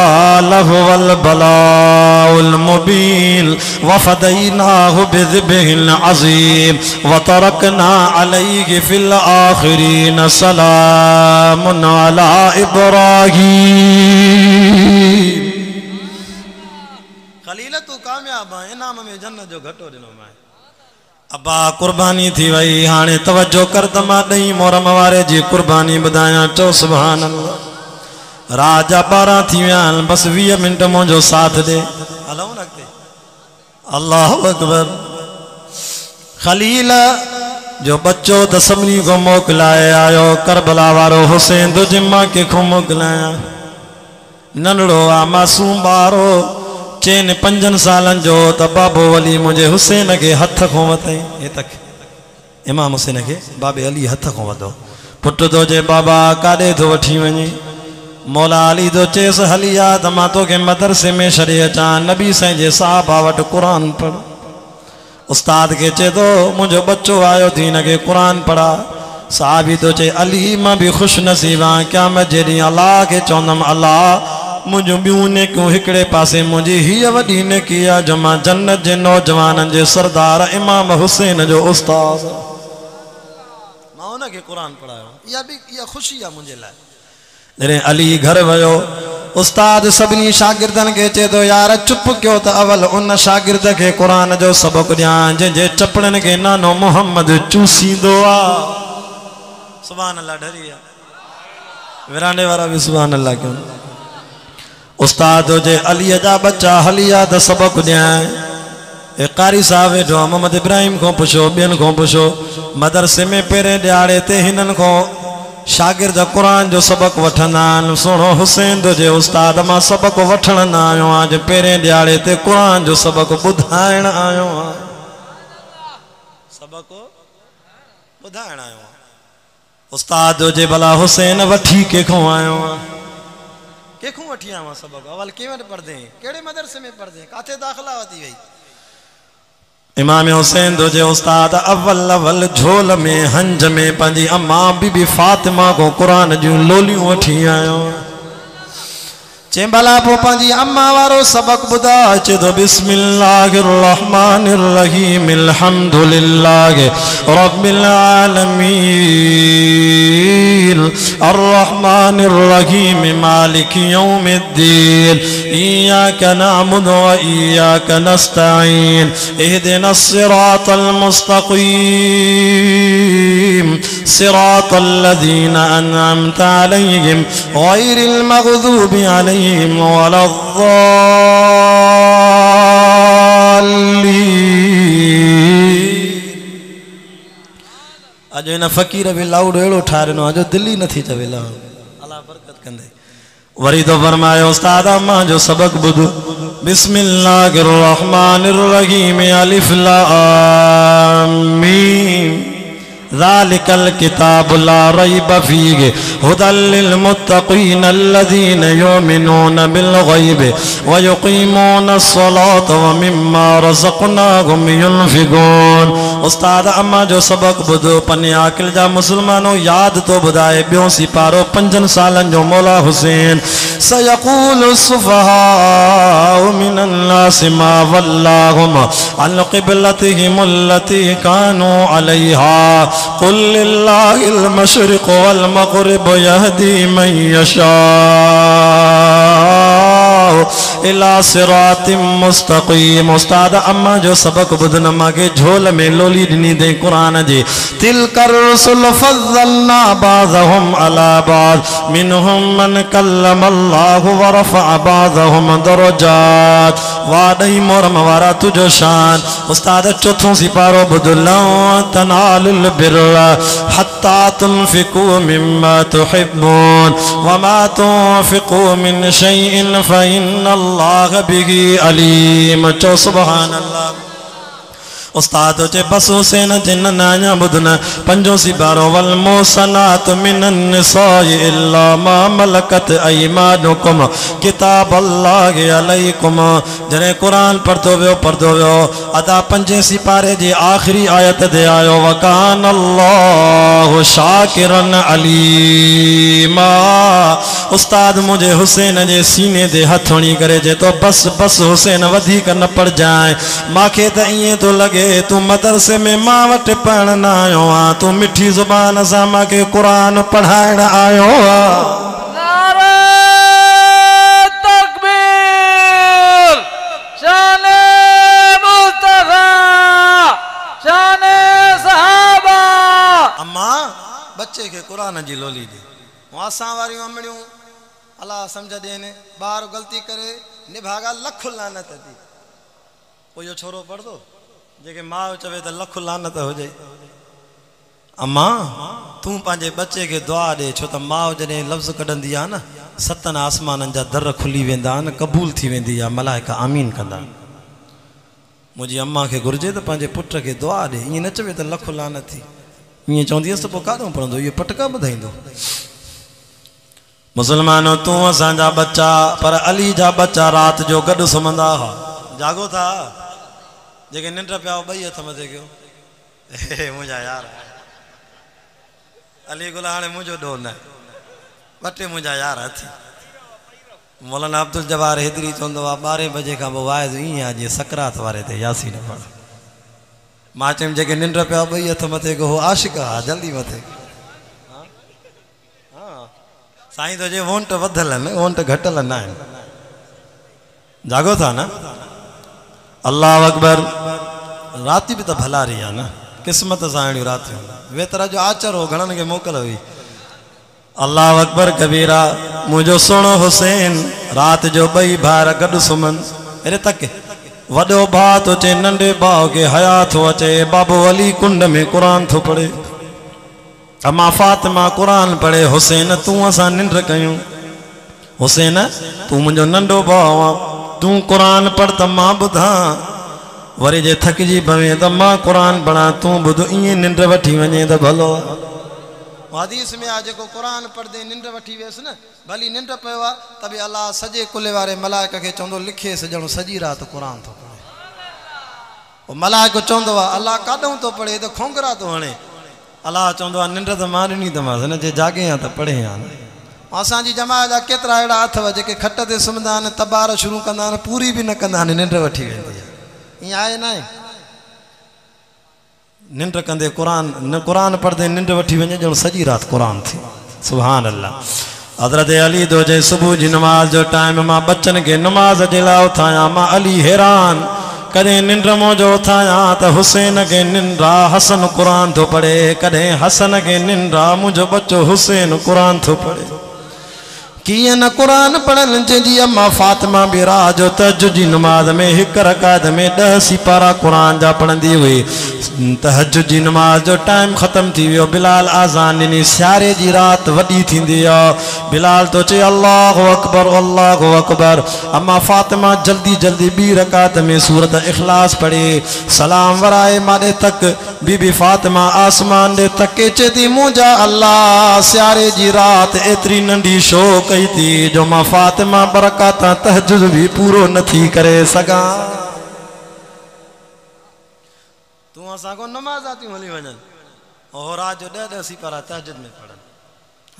लहुवल बलाउल मुबीन वफ़दैनाहु बिज़िब्हिन अज़ीम वतरकना अलैहि फिल आखिरीन सलामुन अला इब्राहीम खलील तू कामयाब है इनाम में जन्नत जो घटो दिनो मैं अब्बा कुर्बानी थी वई हाने तवज्जो कर त मां ॾही मोहरम वारे जी कुर्बानी ॿुधायां चओ सुभान अल्लाह राजा 12 थी विया बस 20 मिनट मुंहिंजो साथ दे हलऊं न अॻिते अल्लाह अकबर खलील जो बच्चो त सभिनी को मोकिलाए आयो करबला वारो हुसैन तो जिम्मा के खो मोकिलाया नंढड़ो आ मासूम ॿारो चेन 5 सालन जो त बाबो वली मुझे हुसैन के हथ को वतई हे तक इमाम हुसैन के बाबे अली हथ को वदो पुट तो जे बाबा काडे तो वठी वनी मौला अली तो चेस हलिया त मां तो के मदरसे में छॾे अचां नबी साईं जे साहबा वटि कुरान पढ़ उस्ताद के चे तो मुझो बच्चो आयो थी न के कुरान पढ़ा साहबी तो चे अली मां भी खुश नसीबा क्या मैं जेडी अल्लाह के चौंदम अल्लाह मुझो बियूं ने क्यों हिकड़े पासे मुझी ही वडी ने किया जो मां जन्नत जे नौजवानन जे सरदार इमाम हुसैन जो उस्ताद मां उन के कुरान पढ़ायो या खुशी है मुझे लाए जरे अली घर वयो उस्ताद सभी शागिर्दन के चे तो यार चुप क्यों तो अवल उन शागिर्द के कुरान जो सबक दिया जे चपड़न के नानो मोहम्मद चूसींदो आ सुभान अल्लाह डरिया विरांडे वाला भी सुभान अल्लाह क्यों उस्ताद जे अली जा बच्चा हलिया तो सबक दिया कारी साहब वेठो मोहम्मद इब्राहिम को पुछो बेन को पुछो मदरसे में पेरे दिहाड़े ते हिनन को शागिर्द कुरान जो सबक वठंदा सुनो हुसैन जे उस्ताद मां सबक वठण न आयो आज पेरे दिहाड़े ते कुरान जो सबक बुधाइण आयो सबक बुधाइण आयो उस्ताद जे भला हुसैन वठी के खो आयो के खो वठी आवा सबक अवल केवट पढ़दे केड़े मदरसे में पढ़दे काथे दाखला वती वई इमाम हुसैन दो जे उस्ताद अव्वल झोल में हंज में पंजी अम्मा बीबी फातिमा को कुरान जूं लोलियूं वठी आयो चेंबला पो पंजी अम्मा वारो सबक बुधा चे तो बिस्मिल्लाहिर रहमानिर रहीम अल्हम्दुलिल्लाहि रब्बिल आलमीन अर्रहमानिर रहीम मालिकि यौमिद्दीन इय्याका नअबुदु व इय्याका नस्तईन इहदिनस सिरातल मुस्तकीम सिरातल लज़ीना अनअमता अलैहिम गैरिल मग़ज़ूबि अलैहिम अजो इन फकीर भी लाउड एड़ो ठारनो अजो दिल्ली नथी चवेला अल्लाह बरकत कंदे वरी तो फरमायो उस्ताद मां जो सबक बुध बिस्मिल्लाहिर रहमानिर रहीम अलिफ लाम मीम ज़ालिकल किताबु ला रैब फ़ीहि हुदल लिल मुत्तक़ीन अल्लज़ीना युमिनूना बिल ग़ैब व युक़ीमूना अस्सलाता व मिम्मा रज़क़नाहुम युनफ़िक़ून उस्ताद अम्मा जो सबक बुधो पने आकिल जा मुसलमानों याद तो बुधाए बियो सिपारो 5 सालन जो मौला हुसैन सयक़ूलु सुफ़हाउ मिनन नासि मा वल्लाहुम अन क़िबलतिहिम अल्लती कानू अलैहा कुल लिल्लाहिल मशरिक़ वल मग़रिब यहदी मन यशाअ इला सिरातिम मुस्तक़ीम उस्ताद अम्मा जो सबक बुधन मां के झोल में लोली दिनी दे कुरान जी तिलकर रुसुल फज़्ज़लना बाज़हुम अला बाज़ मिनहुम मन कल्लमल्लाहु व रफ़अ बाज़हुम दरजात वादई मोरम वारा तुझो शान उस्ताद चौथों सिपारो बुधला तनालुल बिर्रा हत्ता तुनफ़िकू मिम्मा तुहिब्बून व मा तुनफ़िकू मिन शैइन फ़इन्नल्लाह बिही अलीम चो सुभान अल्लाह उस्ताद चे बस हुसैन जिन नाया बुधन पंजो सिपारो वल मोसनात मिनन निसाई इल्ला मा मलकत अयमानुकुम किताब अल्लाह अलैकुम जने कुरान पढ़तो वियो अदा पंजे सिपारे जी आखिरी आयत दे आयो वकान अल्लाह शाकिरन अलीमा उस्ताद मुझे हुसैन जे सीने दे हथोणी करे जे तो बस हुसैन वधिक न पड़ जाए माखे त इए तो लगे तू मदरसे में मां वट पढ़ण न आयो आ तू मिठी जुबान सां माखे कुरान पढ़ाइण आयो आ नारे तकबीर शाने मुस्तफा शाने सहाबा अम्मा बच्चे के कुरान जी लोली दे असां वारियूं अमड़ियूं अल्लाह समझ देने ॿार गलती करे निभागा लख लानत थी पोइ इहो छोरो पढ़ंदो जेके माउ चवे त लख लानत हो जाए अम्मा तू पंहिंजे बच्चे के दुआ दे छो त माउ जॾहिं लफ़्ज़ कढंदी आहे न 7 आसमाननि जा दर खुली वेंदा आहिनि क़बूल थी वेंदी आहे मलाइका आमीन कंदा मुंहिंजी अम्मा खे घुर्जे त पंहिंजे पुट खे दुआ ॾे ईअं न चवे त लख लानत थी ईअं चवंदी हुअसि त पोइ काॾों पढ़ंदो इहो पटका ॿुधाईंदो मुसलमानों तू असांजा बच्चा पर अली जा बच्चा रात जो गॾु सुम्हंदा हुआ जागो था जेके निंड पिया 2 हथ मथे कयो मुंहिंजा यार अली गुला हाणे मुंहिंजो ॾोह न ॿ टे मुंहिंजा यार थी मौलाना अब्दुल जवार हेतिरी चवंदो आहे 12 बजे खां पोइ वाइज़ ईअं आहे जीअं सकरात वारे ते यासीन पढ़ मां चयुमि जेके निंड पिया 2 हथ मथे को हो आशिक़ आहे जल्दी मथे साईं तो जे वोंट वधल आहिनि वोंट घटल न आहिनि जागो था न अल्लाह अकबर राति बि त भलारी आहे न किस्मत सां अहिड़ियूं रातियूं वेतरा जो आचर हो घणनि खे मोकल हुई अल्लाह अकबर कबीरा मुझो सोनो हुसैन रात जो 2 भार गॾु सुमन अरे तक वॾो भाउ तो चे नंढे भाउ के हया थो अचे बाबू अली कुंड में कुरान थो पढ़े अम्मा फातिमा कुरान पढ़े हुसैन तू असां निंड कयूं हुसैन तू मुझो नंढो भाउ आ तू कुरान पढ़ त मां ॿुधां वरी जे थकजी पवे त मां कुरान पढ़ा तू ॿुध ईअं निंड वठी वञे त भलो हदीस में आ जेको कुरान पढ़दे निंड वठी वियसि न भली निंड पियो आहे त बि अलाह सॼे कुले वारे मलाइक खे चवंदो लिखेसि ॼणो सॼी राति कुरान थो पढ़े पोइ मलाइक चवंदो आहे अलाह काॾूं थो पढ़े त खोंगरा थो हणे अलाह चवंदो आहे निंड त मां ॾिनी अथमांसि हिन जे जागे या त पढ़े या न असांजी जमात जा केतिरा अहिड़ा अथव जेके खट ते सुम्हंदा आहिनि तबार शुरू कंदा आहिनि पूरी बि न कंदा आहिनि निंड वठी वेंदी आहे ईअं आहे न आहे निंड कंदे कुरान पढ़दे निंड वठी वञे ॼणो सॼी राति कुरान थी सुभान अल्लाह हज़रत अली दो जे सुबुह जी नमाज जो टाइम मां बच्चन के नमाज जे लाइ उथायां मां अली हैरान कॾहिं निंड मोजो उथायां त हुसैन के निंड्रा हसन कुरान थो पढ़े कॾहिं हसन के निंड्रा मुंहिंजो बच्चो हुसैन कुरान थो पढ़े किए न कुरान पढ़न जी अम्मा फातिमा भी राह जो तहज्जुद जी नमाज में 1 रकात में 10 सिपारा कुरान जा पढ़ंदी हुई तहज्जुद जी नमाज जो टाइम खत्म थी वियो बिलाल आज़ान ॾिनी सियारे जी रात वडी थींदी आहे बिलाल तो चे अल्लाहु अकबर अम्मा फातिमा जल्दी जल्दी 2 रकात में सूरत इखलास पढ़े सलाम वराए माडे तक बीबी फातिमा आसमान दे तके चे थी मुंहिंजा अल्लाह सियारे जी रात एतरी नंढी शो कई थी जो मां फातिमा बरकात तहज्जुद भी पूरो नथी करे सघां तू असां को नमाज़ आती हली वञनि और रात जो 10 सिपारा तहज्जुद में पढ़न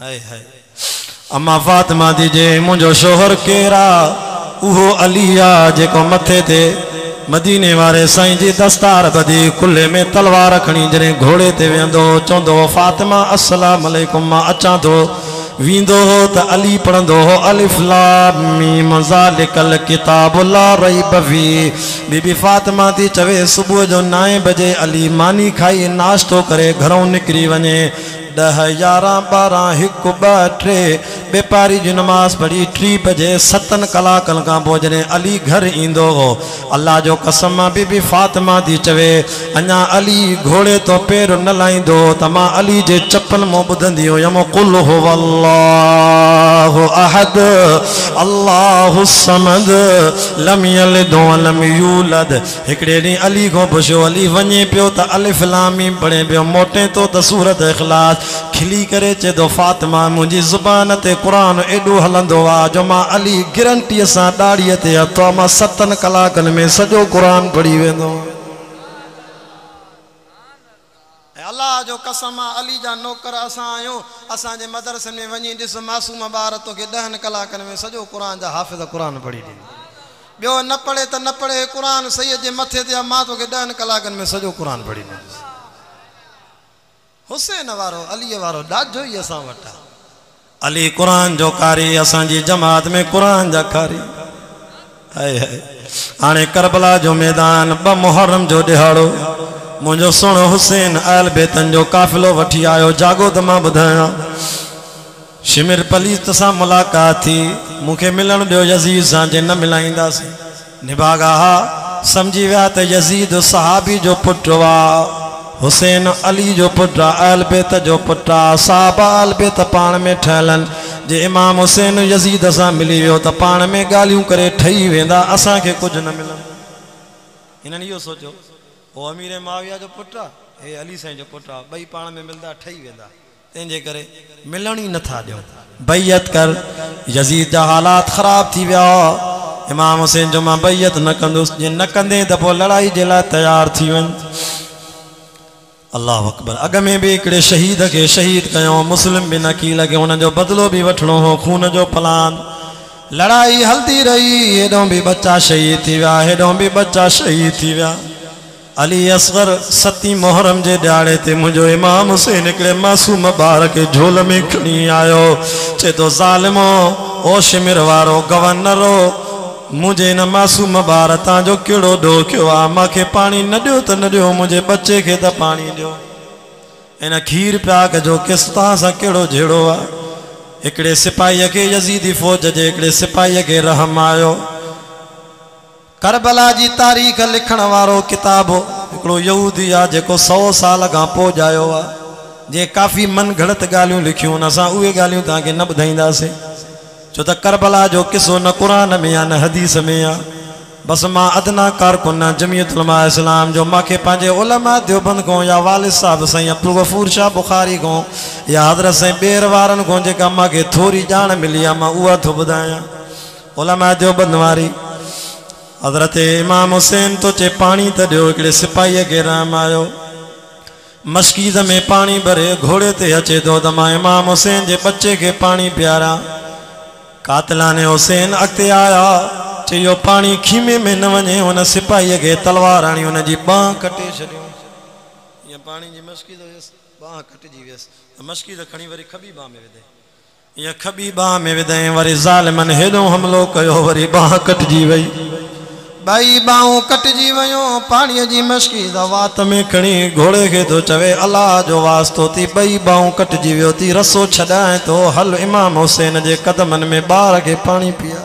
हाय हाय अम्मा फातिमा दी जे मुंहिंजो शोहर केरा उहो अली आहे जेको मथे ते मदीने वारे साईं जी दस्तार बदी कुल्ले में तलवार खणी जने घोड़े ते वेंदो चवंदो फातिमा अस्सलाम अलैकुम मां अचां थो वींदो हो त अली पढ़ंदो हो अलिफ लाम मीम ज़ालिकल किताब ला रैब फी बीबी फातिमा थी चवे सुबुह जो 9 बजे अली मानी खाई नाश्तो करे घरों निकरी वञे 10 11 12 1 2 3 बेपारी जी नमाज पढ़ी 3 बजे 7 कलाकनि खां पोइ जॾहिं अली घर ईंदो हो अल्लाह जो कसम बीबी फातिमा थी चवे अञा अली घोड़े तो पैर न लाहींदो त मां अली जे चप्पल मां ॿुधंदी हुयमि कुल हुवल्लाहु अहद अल्लाहु समद लम यलिद वलम यूलद हिकिड़े ॾींहुं अली खां पुछियो अली वञे पियो त अलिफ लाम मीम पढ़े पियो मोटे तो त सूरत इखलास खिली करे चे दो फातिमा मुंहिंजी ज़ुबान ते कुरान एॾो हलंदो आहे जो मां अली गारंटीअ सां ॾाड़ीअ ते हथो मां 7 कलाकनि में सॼो कुरान पढ़ी वेंदो अल्लाह जो कसम अली जा नौकर असां आहियूं असांजे मदरसे में वञी ॾिस मासूम ॿार तोखे 10 कलाकनि में सॼो कुरान जा हाफ़िज़ कुरान पढ़ी ॾींदो ॿियो न पढ़े त न पढ़े कुरान सैयद जे मथे ते मां तोखे 10 कलाकनि में सॼो कुरान पढ़ी ॾींदुसि हुसैन वारो अली वारो ॾाढो ई असां वटि अली कुरान जो कारी असांजी जमात में कुरान जा कारी हाय हाय हाणे करबला जो मैदान 2 मुहर्रम जो ॾिहाड़ो मुंहिंजो सुहिणो हुसैन आयल बेतन जो काफ़िलो वठी आयो जागो त मां ॿुधायां शिमिर पलीत सां मुलाक़ात थी मूंखे मिलण ॾियो यज़ीद सां जे न मिलाईंदासीं निभागा हा सम्झी विया त यज़ीद सहाबी जो पुटु आहे हुसैन अली जो पुटु आयल बेत जो पुटु साहबा आल बेत पाण में ठहियलनि जे इमाम हुसैन यज़ीद सां मिली वियो त पाण में ॻाल्हियूं करे ठही वेंदा असांखे कुझु न मिलंदो हिननि इहो सोचियो वो अमीर माविया जो पुटु आहे हे अली साईं जो पुटु आहे ॿई पाण में मिलंदा ठही वेंदा तंहिंजे करे मिलण ई नथा ॾियूं बैयत कर यज़ीद जा हालात ख़राब थी विया इमाम हुसैन जो मां बैयत न कंदुसि जे न कंदे त पोइ लड़ाई जे लाइ तयारु थी वञ अल्लाह अकबर। अग में भी हिकिड़े शहीद के शहीद कयो, मुस्लिम भी नकील के हुन जो बदलो भी वठणो हो, खून जो प्लान। लड़ाई हलती रही, हेॾों भी बच्चा शहीद थी विया, हेॾों भी बच्चा शहीद थी विया। अली असगर 7 मुहर्रम जे ॾियारे ते मुंहिंजो इमाम हुसैन हिकिड़े मासूम ॿार खे झोल में खणी आयो। चए थो ज़ालिमो, ओ शिमिर वारो गवर्नरो, मुझे न मासूम ॿार तव्हांजो कहिड़ो ॾोह कयो आहे? मूंखे पाणी न ॾियो त न ॾियो, मुंहिंजे बच्चे खे त पाणी ॾियो। इन खीर पिया कजो, किस तव्हां सां कहिड़ो जहिड़ो आहे? हिकिड़े सिपाहीअ खे, यज़ीदी फ़ौज जे हिकिड़े सिपाहीअ खे रहम आयो। करबला जी तारीख़ लिखण वारो किताब हिकिड़ो यहूदी आहे जेको 100 साल खां पोइ ॼायो आहे, जे काफ़ी मन घड़त ॻाल्हियूं लिखियूं आहिनि। असां उहे ॻाल्हियूं तव्हांखे न ॿुधाईंदासीं, छो त करबला जो किसो न क़ुरान में आहे न हदीस में आहे। बसि मां अदना कारकुन जमियत उलमा इस्लाम जो, मूंखे पंहिंजे उलमा देवबंद खां या वालिद साहब साईं अब्दुल गफूर शाह बुखारी खां या हज़रत साईं ॿेर वारनि खां जेका मूंखे थोरी ॼाण मिली आहे, मां उहा थो ॿुधायां। उलमा देवबंद वारी हज़रत इमाम हुसैन तो चे पानी त ॾियो, हिकिड़े सिपाहीअ खे रहम आयो। मशकीज़ में पानी भरे घोड़े ते अचे थो त मां इमाम हुसैन जे बच्चे खे पानी पियारां। कातिलाने हुसैन अॻिते आया, चयो पानी खीमे में न वञे। हुन सिपाहीअ खे तलवार हणी हुनजी बांह कटे छॾियो। ईअं पानी जी मशकीज़ हुयसि, बांह कटिजी वियसि। मशकीज़ खणी वरी खॿी बांह में विधे, ईअं खॿी बांह में विधईं। वरी ज़ालिमनि हेॾो हमिलो कयो, वरी बांह कटिजी वई। 2 बाहूं कटिजी वियूं। पाणीअ जी मशकीज़ वात में खणी घोड़े खे थो चवे अलाह जो वास्तो थी, 2 बाहूं कटिजी वियो थी, रसो छॾाए थो, हल इमाम हुसैन जे कदमनि में ॿार खे पाणी पीआ।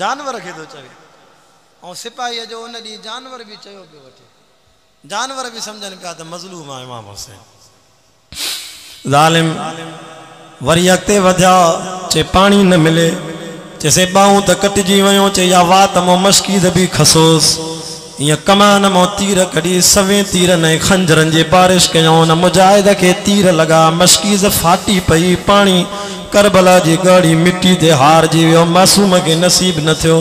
जानवर खे थो चवे, ऐं सिपाहीअ जो उन ॾींहुं जानवर बि चयो पियो वठे। जानवर बि सम्झनि पिया त मज़लूम आहे इमाम हुसैन। ज़ालिम वरी अॻिते वधिया, चे पाणी न मिले, चैसे बाहूं त कटिजी वियूं, चे या वात मो मशकीज़ बि खसोसि। ईअं कमान मो तीर कढी, सवें तीरनि ऐं खंजरनि जी बारिश कयूं। हुन मुजाहिद खे तीर लॻा, मशकीज़ फाटी पई। पाणी करबला जी ॻाढ़ी मिट्टी ते हारजी वियो, मासूम खे नसीब न थियो।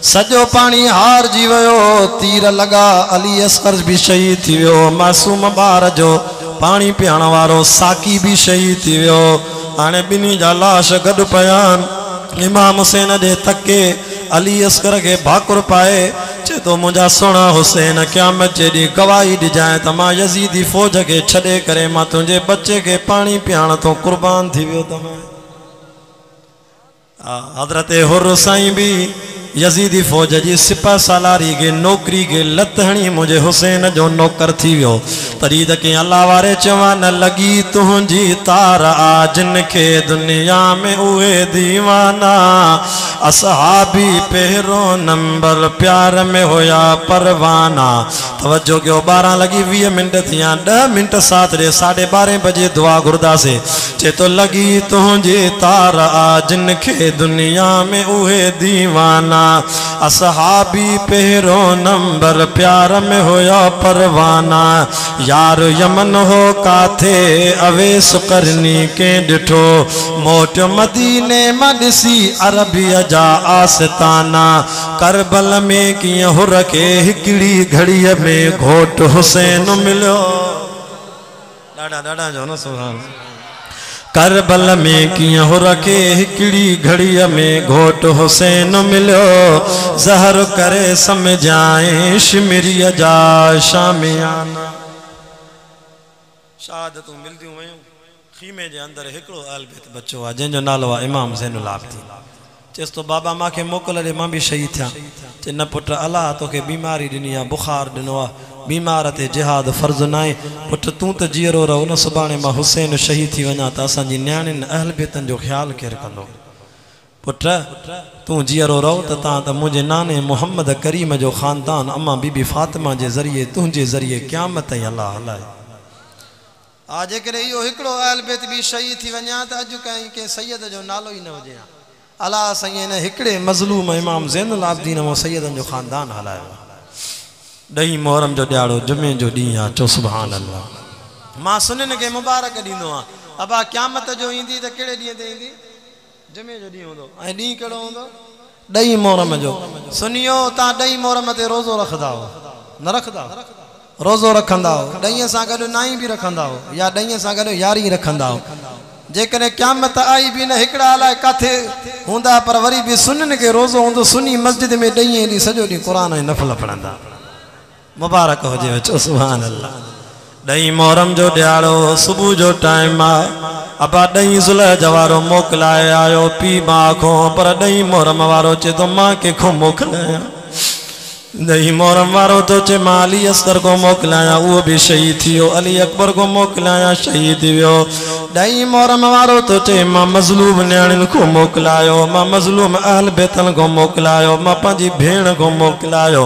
सॼो पाणी हारजी वियो, तीर लॻा। अली असगर बि शहीद थी वियो, मासूम ॿार जो पाणी पीअण वारो साकी बि शहीद थी वियो। हाणे ॿिन्ही जा लाश गॾु पिया आहिनि। इमाम हुसैन ॾे तके, अली असगर खे भाकुर पाए, चे तो मुंहिंजा सुहिणा हुसैन, क़यामत जे ॾींहुं गवाही ॾिजांइ त मां यज़ीदी फ़ौज खे छॾे करे मां तुंहिंजे बच्चे खे पाणी पीआरण तो क़ुर्बान थी वियो। हज़रत हुर साईं भी यज़ीदी फ़ौज जी सिपह सालारी के नौकरी के लत हणी मुझे हुसैन जो नौकर थी वियो। तॾहिं त के अल्लाह वारे चवां न लगी तुंहिंजी तार आ जिन के दुनिया में उहे दीवाना। असहाबी पहिरों नंबर प्यार में होया परवाना। तवज्जो कयो, 12 लगी 20 मिनट थिया, 10 मिनट साथ रे 12:30 बजे दुआ घुरदासीं। चे तो लगी तुंहिंजी तार आ जिन के दुनिया में उहे दीवाना। असहाबी पहिरों नंबर प्यार में होया परवाना। यार यमन हो काथे अवेस करनी के डिठो। मोट मदीने में ॾिसी अरबिया जा आस्ताना। करबल में कीअं हुर के हिकड़ी घड़ीअ में घोट हुसैन मिलियो। ॾाढा जो न सुभान। करबल में कीअं हुर के हिकड़ी घड़ीअ में घोट हुसैन मिलियो। ज़हर करे समझाए शिमरीअ जा शामियाना। शहादतूं मिलदियूं वयूं। खीमे जे अंदर हिकिड़ो अहल बैत बच्चो आहे जंहिंजो नालो आहे इमाम ज़ैनुल आबिदीन। चेस तो बाबा मांखे मोकल ॾे मां भी शहीद थियां। चे न पुट अल्लाह तोखे बीमारी ॾिनी आहे, बुखार ॾिनो आहे, बीमार ते जिहाद फ़र्ज़ न आहे। पुट तूं त जीअरो रहो न, सुभाणे मां हुसैन शहीद थी वञा त असांजी न्याणियुनि अहल बैतनि जो ख़्यालु केरु कंदो। पुट तूं जीअरो रहो त तव्हां त मुंहिंजे नाने मोहम्मद करीम जो ख़ानदान अम्मा बीबी फ़ातिमा जे ज़रिए तुंहिंजे ज़रिए क़यामत ताईं अल्लाह हलाए। आज जेकॾहिं इहो हिकिड़ो अहल बैत बि शहीद थी वञा त अॼु कंहिं सैयद जो नालो ई न हुजे। अल्लाह साईं हिन हिकिड़े मज़लूम इमाम ज़ैनुल आबिदीन वो सैयदनि जो ख़ानदान हलायो। 10 मुहर्रम जो ॾियारो जुमे जो ॾींहुं आहे। चो सुभान अल्लाह। मां सुनिन खे मुबारक ॾींदो आहियां। अबा क़यामत जो ईंदी त कहिड़े ॾींहं ते ईंदी? जुमे जो ॾींहुं हूंदो। ऐं ॾींहुं कहिड़ो हूंदो? 10 मुहर्रम जो। सुनियो तव्हां 10 मुहर्रम ते रोज़ो रखंदा हो न रखंदा? रोज़ो रखंदा हो, ॾहीअ सां गॾु नाई बि रखंदा हो, या ॾहीअ सां गॾु यारी रखंदा हो। जेकॾहिं क़यामत आई बि न हिकिड़ा अलाए किथे हूंदा, पर वरी बि सुन्ननि खे रोज़ो हूंदो, सुन्नी मस्जिद में ॾहीअ ॾींहुं सॼो ॾींहुं क़ुरान ऐं नफ़ल पढ़ंदा। मुबारक हुजे, चओ सुभान अल्लाह। ॾहीं मुहर्रम जो ॾियारो सुबुह जो टाइम आहे, अबा ॾहीं ज़ुल्ह जवारो मोकिलाए आयो पीउ मां खां, पर ॾहीं मुहर्रम वारो चए थो मां कंहिंखो मोकिलायां। ॾहीं मुहर्रम वारो तो चे मां अली असगर को मोकिलायां, उहो बि शहीद थी वियो। अली अकबर को मोकिलायां, शहीद थी वियो। ॾहीं मुहर्रम वारो तो चे मां मज़लूम न्याणियुनि को मोकिलायो, मां मज़लूम अहल बेतन को मोकिलायो, मां पंहिंजी भेण को मोकिलायो।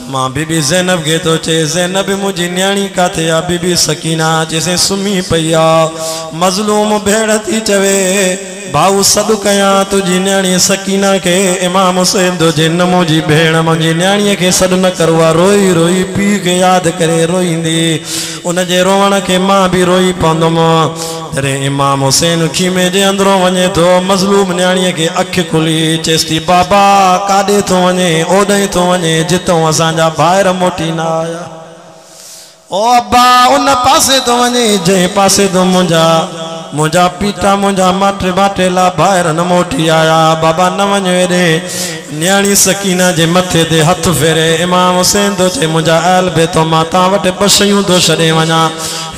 मां बीबी ज़ैनब खे तो चे ज़ैनब मुंहिंजी न्याणी काथे आहे? बीबी सकीना चेसि सुम्ही पई आहे। मज़लूम भेण थी चवे भाऊ सॾु कयां तुंहिंजी न्याणी सकीना खे, इमाम हुसैन तो जे न मुंहिंजी भेण मुंहिंजी न्याणीअ खे सॾु न करो आहे। रोई रोई पीउ खे यादि करे रोईंदी, उनजे रोअण खे मां बि रोई पवंदुमि। जॾहिं इमाम हुसैन खीमे जे अंदरों वञे थो, मज़लूम न्याणीअ खे अखि खुली चएसि थी बाबा काॾे थो वञे? ओॾे थो वञे जितां असांजा ॿाहिरि मोटी न आया। ओ अब्बा उन पासे तो वञे जंहिं पासे तो मुंहिंजा पीटा मुंहिंजा माटे बाटेला ॿाहिरि न मोटी आया। बाबा न वञो हेॾे। न्याणी सकीना जे मथे ते हथ फेरे इमाम हुसैन तो चे मुंहिंजा अहल बेतो मां तव्हां वटि ॿ शयूं थो छॾे वञा,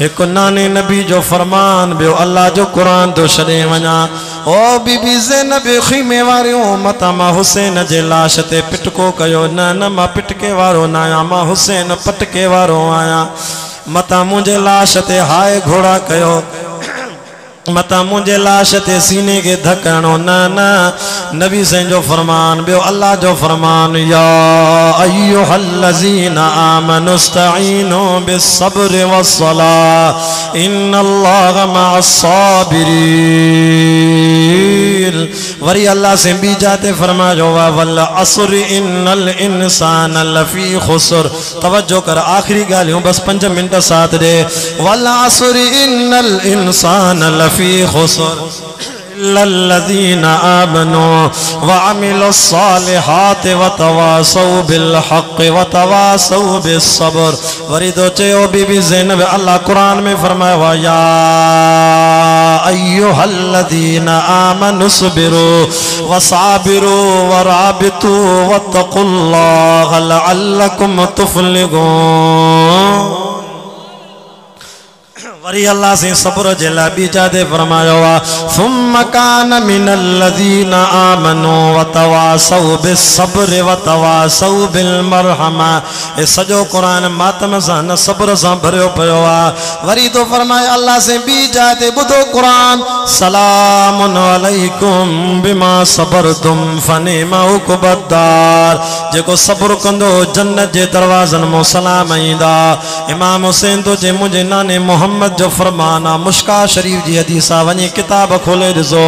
हिकु नाने नबी जो फरमान, ॿियो अल्लाह जो क़ुरान थो छॾे वञा। ओ बीबी ज़ैनब खीमे वारियूं मतां मां हुसैन जे लाश ते पिटको कयो। न न मां पिटके वारो न आहियां, मां हुसैन पटके वारो आहियां। मतां मुंहिंजे लाश ते हाय घोड़ा कयो, मतां मुंहिंजे लाश ते सीने के धकणो। न न नबी साईं जो फरमान, ॿियो अल्लाह जो फरमान, या अय्युहल्लज़ीना आमनु इस्तईनु बिस्सब्रि वस्सलाह इन्नल्लाह मअस्साबिरीन। वरी अल्लाह से ॿी जाते फरमायो वल असरि इन्नल इंसान लफी खुसर। तवज्जो कर, आखिरी ॻाल्हियूं बस 5 मिनट साथ दे। वल असरि इन्नल इंसान लफी खुसर इल्लल्लज़ीना आमनु व अमिलुस सालिहाति व तवासौ बिल हक़्क़ि व तवासौ बिस सब्र। वरी तो चयो बीबी ज़ैनब अल्लाह कुरान में फरमाया या अय्युहल्लज़ीना आमनु सबिरू व साबिरू व राबितू वत्तकुल्लाह लअल्लकुम तुफ्लिहून। वरी अल्लाह से सब्र जे लाइ ॿी जाते फरमायो सुम्म कान मिनल्लज़ीना आमनु व तवासौ बिस्सब्रि व तवासौ बिल मरहमा। ए सॼो क़ुरान मातम सां न सब्र सां भरियो पियो आहे। वरी तो फरमाए अल्लाह से ॿी जाते ॿुधो क़ुरान, सलामुन अलैकुम बिमा सबरतुम फनिमा उक़बद्दार। जेको सब्र कंदो जन्नत जे दरवाज़नि मां सलाम ईंदा। इमाम हुसैन तो जे मुंहिंजे नाने मोहम्मद जो फरमाना मुश्का शरीफ जी हदीस आ, वञी किताब खोले ॾिसो।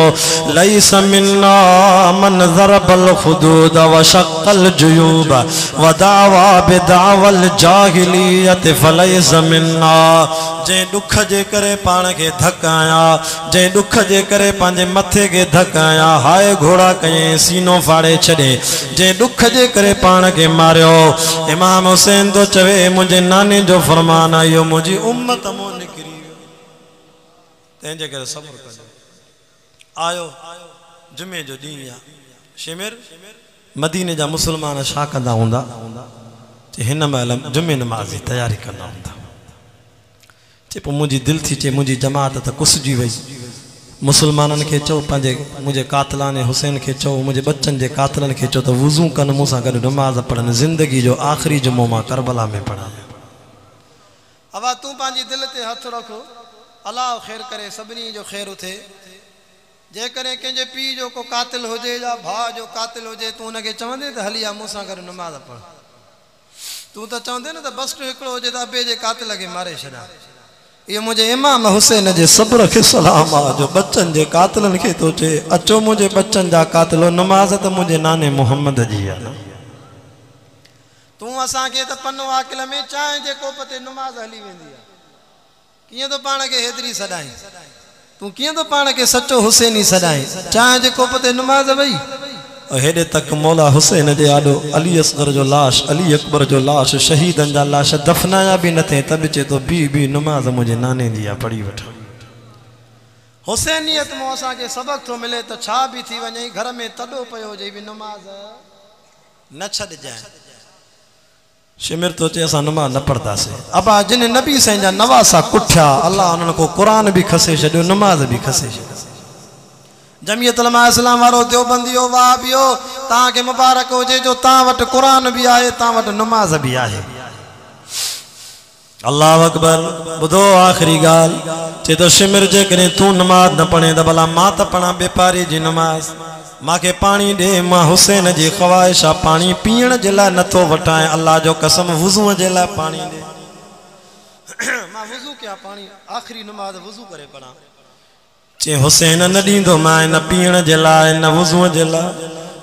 लैस मिन्ना मन ज़रबल खुदूद व शक्कल जुयूब व दावा बिदावल जाहिलियत फलैस मिन्ना। जे दुख जे करे पाण खे धक आया, जे दुख जे करे पंहिंजे मथे के धक आया, हाय घोड़ा कयईं सीनो फाड़े छॾे, जे दुख जे करे पाण खे मारियो। इमाम हुसैन तो चवे मुंहिंजे नाने जो फरमान आहे, इहो मुंहिंजी उम्मत मां निकिरी तंहिंजे करे सब्र कजो। आयो जुमे जो ॾींहुं आहे, शिमिर मदीने जा मुस्लमान छा कंदा हूंदा, हिन महिल जुमे नमाज़ जी तयारी कंदा हूंदा। चे पोइ मुंहिंजी दिलि थी चे मुंहिंजी जमात त कुसिजी वई। मुस्लमाननि खे चओ पंहिंजे मुंहिंजे कातलाने हुसैन खे चओ, मुंहिंजे बच्चनि जे कातलनि खे चओ त वुज़ू कनि, मूंसां गॾु नमाज़ पढ़नि। ज़िंदगी जो आख़िरी जुमो मां करबला में पढ़ां। अवा तूं पंहिंजी दिलि ते हथ रखो, अल्लाह ख़ैर करे, सभिनी जो ख़ैर थिए। जेकॾहिं कंहिंजे पीउ जो को कातिल हुजे या भाउ जो कातिल हुजे, तूं हुनखे चवंदे त हली आ मूंसां गॾु नमाज़ पढ़। तूं त चवंदे न त बस हिकिड़ो हुजे त अबे जे कातिल खे मारे छॾां। इहो मुंहिंजे इमाम हुसैन जे सब्र खे सलाम आहे, जो बच्चनि जे कातिलनि खे थो चए अचो मुंहिंजे बच्चनि जा कातिलो, नमाज़ त मुंहिंजे नाने मोहम्मद जी आहे। तूं असांखे त पनो आकिल में चांहि जे कोप ते नमाज़ हली वेंदी आहे। कीअं तो पाण खे हेतिरी सॾाई, तूं कीअं तो पाण खे सचो हुसैनी सॾाई। चांहि जे कोप ते नमाज़ वई, और हेडे तक मौला हुसैन जे आडो अली असगर जो लाश अली अकबर जो लाश शहीदन जा लाश दफनाया भी न थे तब चे तो बी नमाज मुझे नाने दिया पढ़ी वठा हुसैनियत में असा के सबक तो मिले तो छा भी थी वने घर में तडो पयो जे भी नमाज न छड़ जाए शिमिर तो चे असा नमाज न पढ़ता से अब जिन नबी से जा नवासा कुठा अल्लाह उन को कुरान भी खसे छो नमाज भी खसे छो जमियत उलमा इस्लाम वारो देवबंदियो वहाबियो ता के मुबारक हो जे जो ता वट कुरान भी आए ता वट नमाज भी आए अल्लाह अकबर बुधो आखिरी गाल चे तो शिमिर जे करे तू नमाज न पढ़े त भला मां त पढ़ा बेपारी जी नमाज मां के पानी दे मां हुसैन जी ख्वाहिश पानी पीण जे ला नथो वठाए अल्लाह जो कसम वुजू जे ला पानी दे मां वुजू क्या पानी आखिरी नमाज वुजू करे पढ़ा चे हुसैन न दींदो मां न पीण जे ला न वुजू जे ला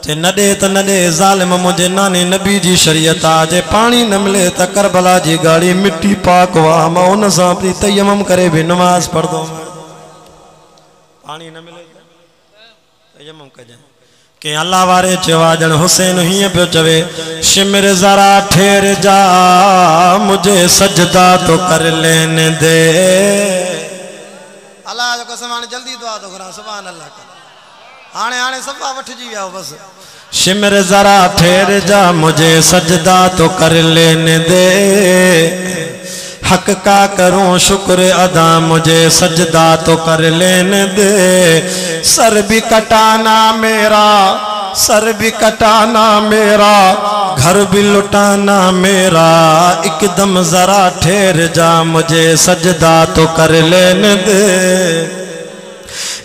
चे न दे त न दे जालिम मुझे नाने नबी जी शरीयत जे पानी न मिले त करबला जी गाड़ी मिट्टी पाक वा मां उन सा अपनी तयम्मुम करे भी नमाज पढ़ दो पानी न मिले तयम्मुम कजे के अल्लाह वारे चवा जन हुसैन ही पे चवे शिमिर जरा ठहर जा मुझे सजदा तो कर लेने दे अल्लाह जो कसम हाने जल्दी दुआ तो करा सुभान अल्लाह का हाने हाने सफा वठ जी विया बस शिमिर जरा ठहर जा मुझे सजदा तो कर लेने दे हक का करूं शुक्र अदा मुझे सजदा तो कर लेने दे सर भी कटाना मेरा सर भी कटाना मेरा घर भी लुटाना मेरा एकदम जरा ठहर जा मुझे सजदा तो कर लेने दे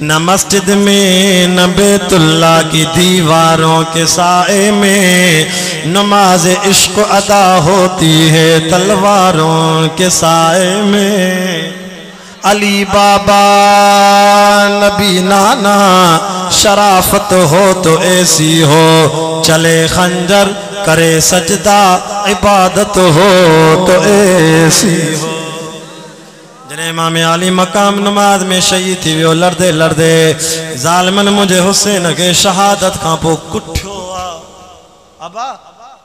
न मस्जिद में न बैतुल्ला की दीवारों के साए में नमाज इश्क अदा होती है तलवारों के साए में अली बाबा नबी नाना शराफत हो तो ऐसी हो चले खंजर करे सजदा इबादत हो तो ऐसी हो जने इमाम आली मकाम नमाज में शहीद थी वो लड़दे लड़दे जालिमन मुझे हुसैन के शहादत का पो कुठो अबा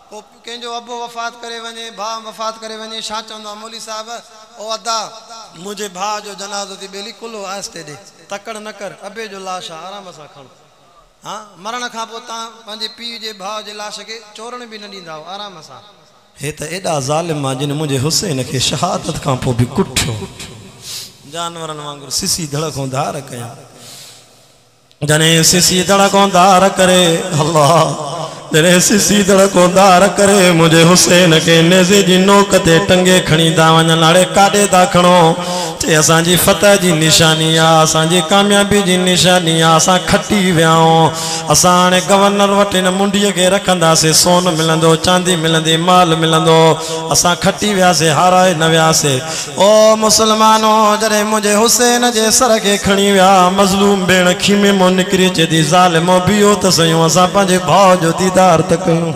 को केंजो अबो वफात करे वने भा वफात करे वने छा चंदा मौली साहब ओ अदा मुझे भा जो जनाजो थी बेली कुलो आस्ते दे तकड़ न कर अबे जो लाश आराम सा खण हां मरण का पो ता पंजे पी जे भा जे लाश के चोरण भी न दींदा आराम सा हे त एडा जालिम जिन मुझे हुसैन के शहादत का पो भी कुठो जानवरन वांगुर सिसी धड़कों धार कया जने सिसी धड़कों धार करे अल्लाह जने सिसी धड़कों धार करे मुझे हुसैन के नेज़े जी नोक ते टंगे खणी दा वञन लाड़े काडे दा खणो चे असां जी फतह जी निशानी आ असां जी कामयाबी जी निशानी आ असां खटी वियाओ असां हाणे गवर्नर वटि न मुंडीअ के रखंदासीं सोन मिलंदो चांदी मिलंदी माल मिलंदो असां खटी वियासीं हाराए न वियासीं ओ मुसलमानो जॾहिं मुझे हुसैन जे सर के खणी विया मज़लूम भेण खीमे मो निकिरी चे थी ज़ालिमो बीहो त सयूं असां पंहिंजे भाउ जो दीदार त कयूं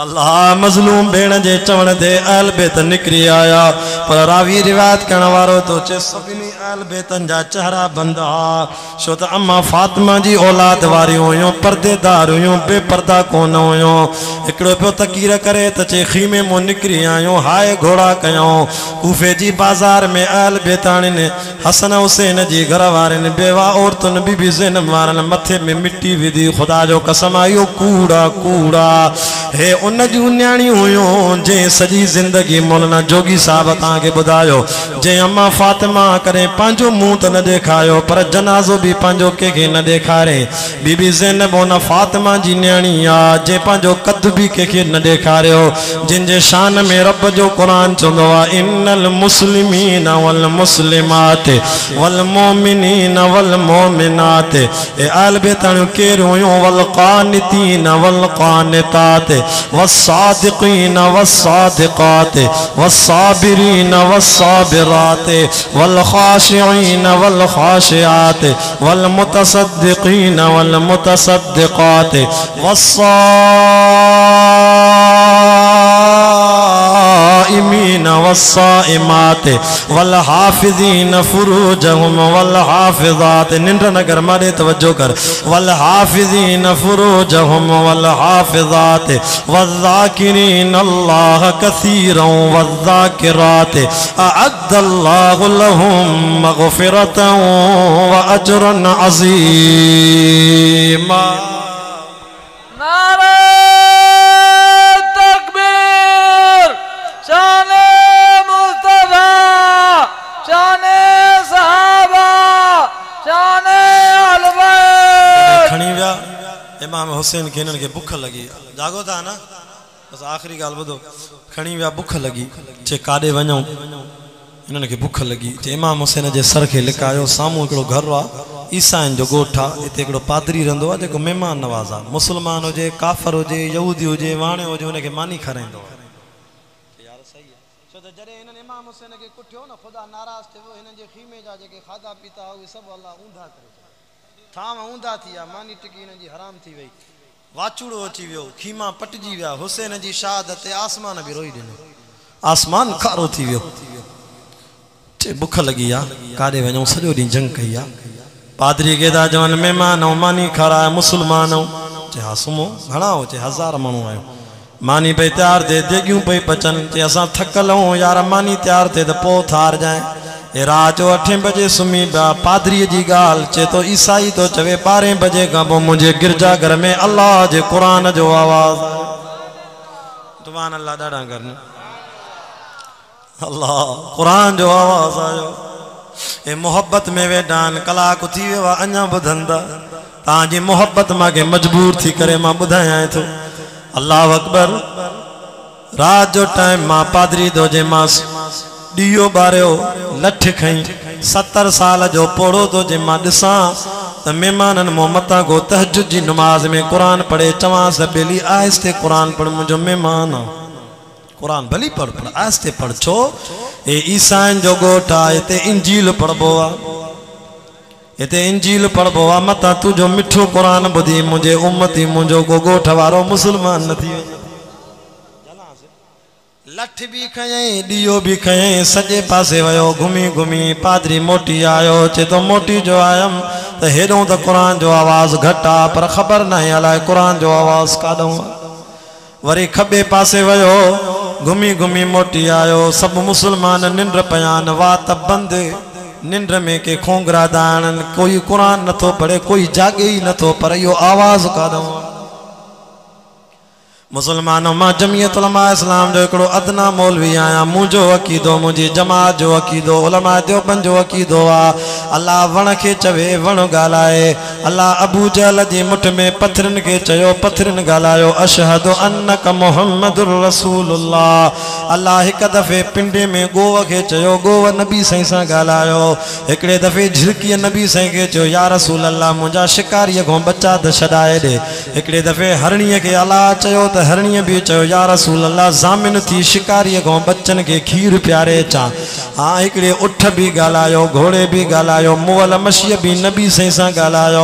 अल्लाह मज़लूम भेण जे चवण ते अहल बैत निकरी आया पर रावी रिवायत करण वारो तो चे सभिनी अहल बैतन जा चेहरा बंद आ छो त अम्मा फातिमा जी औलाद वारी हुयूं पर्देदार हुयूं बेपर्दा कोन हुयूं हिकिड़ो पियो तकीर करे त चे खीमे मो निकरी आयूं हाय घोड़ा कयूं कूफे जी बाज़ार में अहल बैताणिन हसन हुसैन जी घर वारनि बेवा औरतुन बीबी ज़ैनब वारनि मथे में मिट्टी विधी खुदा जो कसम आयो कूड़ा कूड़ा हे उन जूं न्याणियूं हुयूं जे सजी जिंदगी मौलाना जोगी साहब तां के बुधायो जे अम्मा फातिमा करे पांजो मुंह त न देखायो पर जनाजो भी पांजो के न देखारे बीबी ज़ैनब उन फातिमा जी न्याणी आ जे पांजो कद भी के न देखारियो जिन जे शान में रब जो कुरान चंदो आ इन्नल मुस्लिमीन वल मुस्लिमात वल मोमिनीन वल मोमिनात ए आल बेताणियूं केर हुयूं वल कानितीन वल कानितात वस्सादिकीन वस्सादिकात वस्साबिरीन वस्साबिरात वल्खाशिईन वल्खाशियात वल्मुतसद्दिकीन वल्मुतसद्दिकात वस्साइमीन والصائمين والصائمات والحافظين فروجهم والحافظات निंड नगर मारे तवज्जो कर والحافظين فروجهم والحافظات والذاكرين الله كثيرا والذاكرات أعد الله لهم مغفرة وأجرا عظيما नारे तकबीर शाने मुस्तफा शाने सहाबा शाने अहल बैत खणी विया इमाम हुसैन खे इन्हनि खे बुख लगी जागो था ना बस आखिरी ॻाल्हि ॿुधो खणी विया बुख लगी चे काॾे वञूं इन्हनि खे बुख लगी चे इमाम हुसैन जे सर खे लिकायो साम्हूं हिकिड़ो घर आहे ईसाइन जो ॻोठ आहे हिते हिकिड़ो पादरी रहंदो आहे जेको महिमान नवाज़ आहे मुस्लमान हुजे काफ़र हुजे यहूदी हुजे वाणे हुजे हुनखे मानी खाराईंदो आहे यार सही आहे छो त जॾहिं हिननि इमाम हुसैन खे कुटियो न ख़ुदा नाराज़ थियो हिननि जे खीमे जा जेके खाधा पीता उहे सभु अलाह ऊंधा करे थांव ऊंधा थी विया मानी टिकी हिननि जी हराम थी वई वाचूड़ो अची वियो खीमा पटिजी विया हुसैन जी शहादत ते आसमान बि रोई ॾिनो आसमान खारो थी वियो चे बुख लगी आहे काॾे वञूं सॼो ॾींहुं जंग कई आहे पादरी खे था चवनि महिमान ऐं मानी खाराए मुस्लमान चे हा सुम्हो घणा हो चे 1000 माण्हू आहियो मानी पई तयारु थिए देगियूं पई पचनि चे असां थकल आहियूं यार मानी तयारु थिए त पोइ थार जाए हे रात जो 8 बजे सुम्ही पिया पादरीअ जी ॻाल्हि चे तो ईसाई तो चवे 12 बजे खां पोइ मुंहिंजे गिरजा घर में अल्लाह जे क़ुर जो आवाज़ सुभान अल्लाह ॾाढा करनि अल्लाह क़ुर जो आवाज़ आयो ए मोहब्बत में वेठान कलाक थी वियो आहे अञा ॿुधंदा तव्हांजी मोहब्बत मूंखे मजबूर थी करे मां ॿुधायां थो अल्लाह अकबर रात जो टाइम मां पादरी दो जे मां ॾीओ ॿारियो लठ खई 70 साल जो पोड़ो तो जे मां ॾिसां त महिमाननि मूं मथां को तहजुद जी नमाज़ में क़ुर पढ़े चवांसि त बेली आहिस्ते क़ुर पढ़ मुंहिंजो महिमान आहे क़ुर भली पढ़ आहिस्ते पढ़ छो ए ईसाइन जो ॻोठ आहे हिते इंजील पढ़बो आहे हिते इंजील पढ़बो आहे मथां तुंहिंजो मिठो क़ुर ॿुधी मुंहिंजे उम्मती मुंहिंजो को ॻोठ वारो मुस्लमान न थी वञे लठ भी खयई ॾीओ भी खयई सॼे पासे वियो घुमी घुमी पादरी मोटी आयो चे तो मोटी जो आयम त हेॾो त क़ुर जो आवाज़ घटि आहे पर ख़बर न आहे अलाए क़ुर जो आवाज़ काॾों वरी खॿे पासे वियो घुमी घुमी मोटी आयो सब मुसलमान निंड पयान वात बंद निंड में के खोंगरा दान कोई क़ुर नथो पढ़े कोई जागे ही नथो पर यो आवाज़ काॾों मुसलमानों मां जमियत उलमा इस्लाम जो एकड़ो अदना मौलवी आया मुझो अकीदो मुझी जमात जो अकीदो उलमा देवबंद जो अकीदो आ अल्लाह वण के चवे वण गालाए अल्लाह अबू जहल जी मुठ में पत्थरन के चयो पत्थरन गालायो अशहदु अन्नक मुहम्मदुर रसूलुल्लाह अल्लाह एक दफे पिंडे में गोव के चयो गोव नबी सही सा गालायो एकड़े दफे झिरकी नबी सही के चयो या रसूल अल्लाह मुजा शिकारी को बच्चा द छडाए दे एकड़े दफे हरणी के अल्लाह चयो त हरणी भी चयो या रसूल अल्लाह जामिन थी शिकारी को बच्चन के खीर प्यारे चा हाँ एकड़े उठ भी गालायो घोड़े भी गालायो मुअल मशी भी नबी सही सा गालायो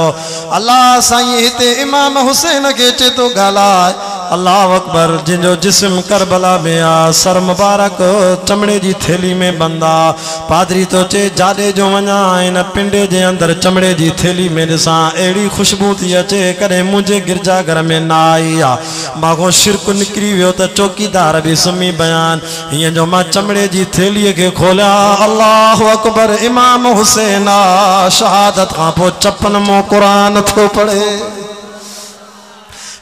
अल्लाह साईं हिते इमाम हुसैन के चे तो गालाए अल्लाह अकबर जिंजो जिस्म करबला में आ सर मुबारक चमड़े जी थैली में बंदा पादरी तो चे जादे जो वना इन पिंडे जे अंदर चमड़े जी थैली में दिसा एड़ी खुशबू थी अचे करे मुझे गिरजा घर में ना आई आ मागो शिरक निकरी वियो त चौकीदार भी सुमी बयान ये जो मां चमड़े जी थैली के खोलिया अल्लाह अकबर इमाम हुसैन शहादत का पो चपन मो कुरान थो पढ़े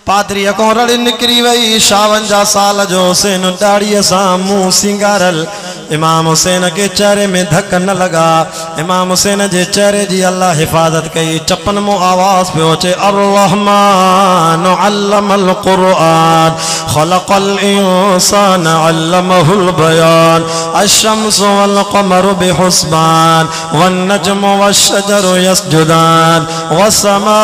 पादरी को रड़ी निकरी वही 52 साल जो हुसैन दाढ़ी सा मुंह सिंगारल इमाम हुसैन के चेहरे में धक न लगा इमाम हुसैन जे चेहरे जी अल्लाह हिफाजत कई चपन मो आवाज पे चे अर्रहमान अल्लमल कुरआन खलकल इंसान अल्लमहुल बयान अशम्सु वल कमरु बिहुस्बान वन नजमु वश्शजरु यस्जुदान वस्समा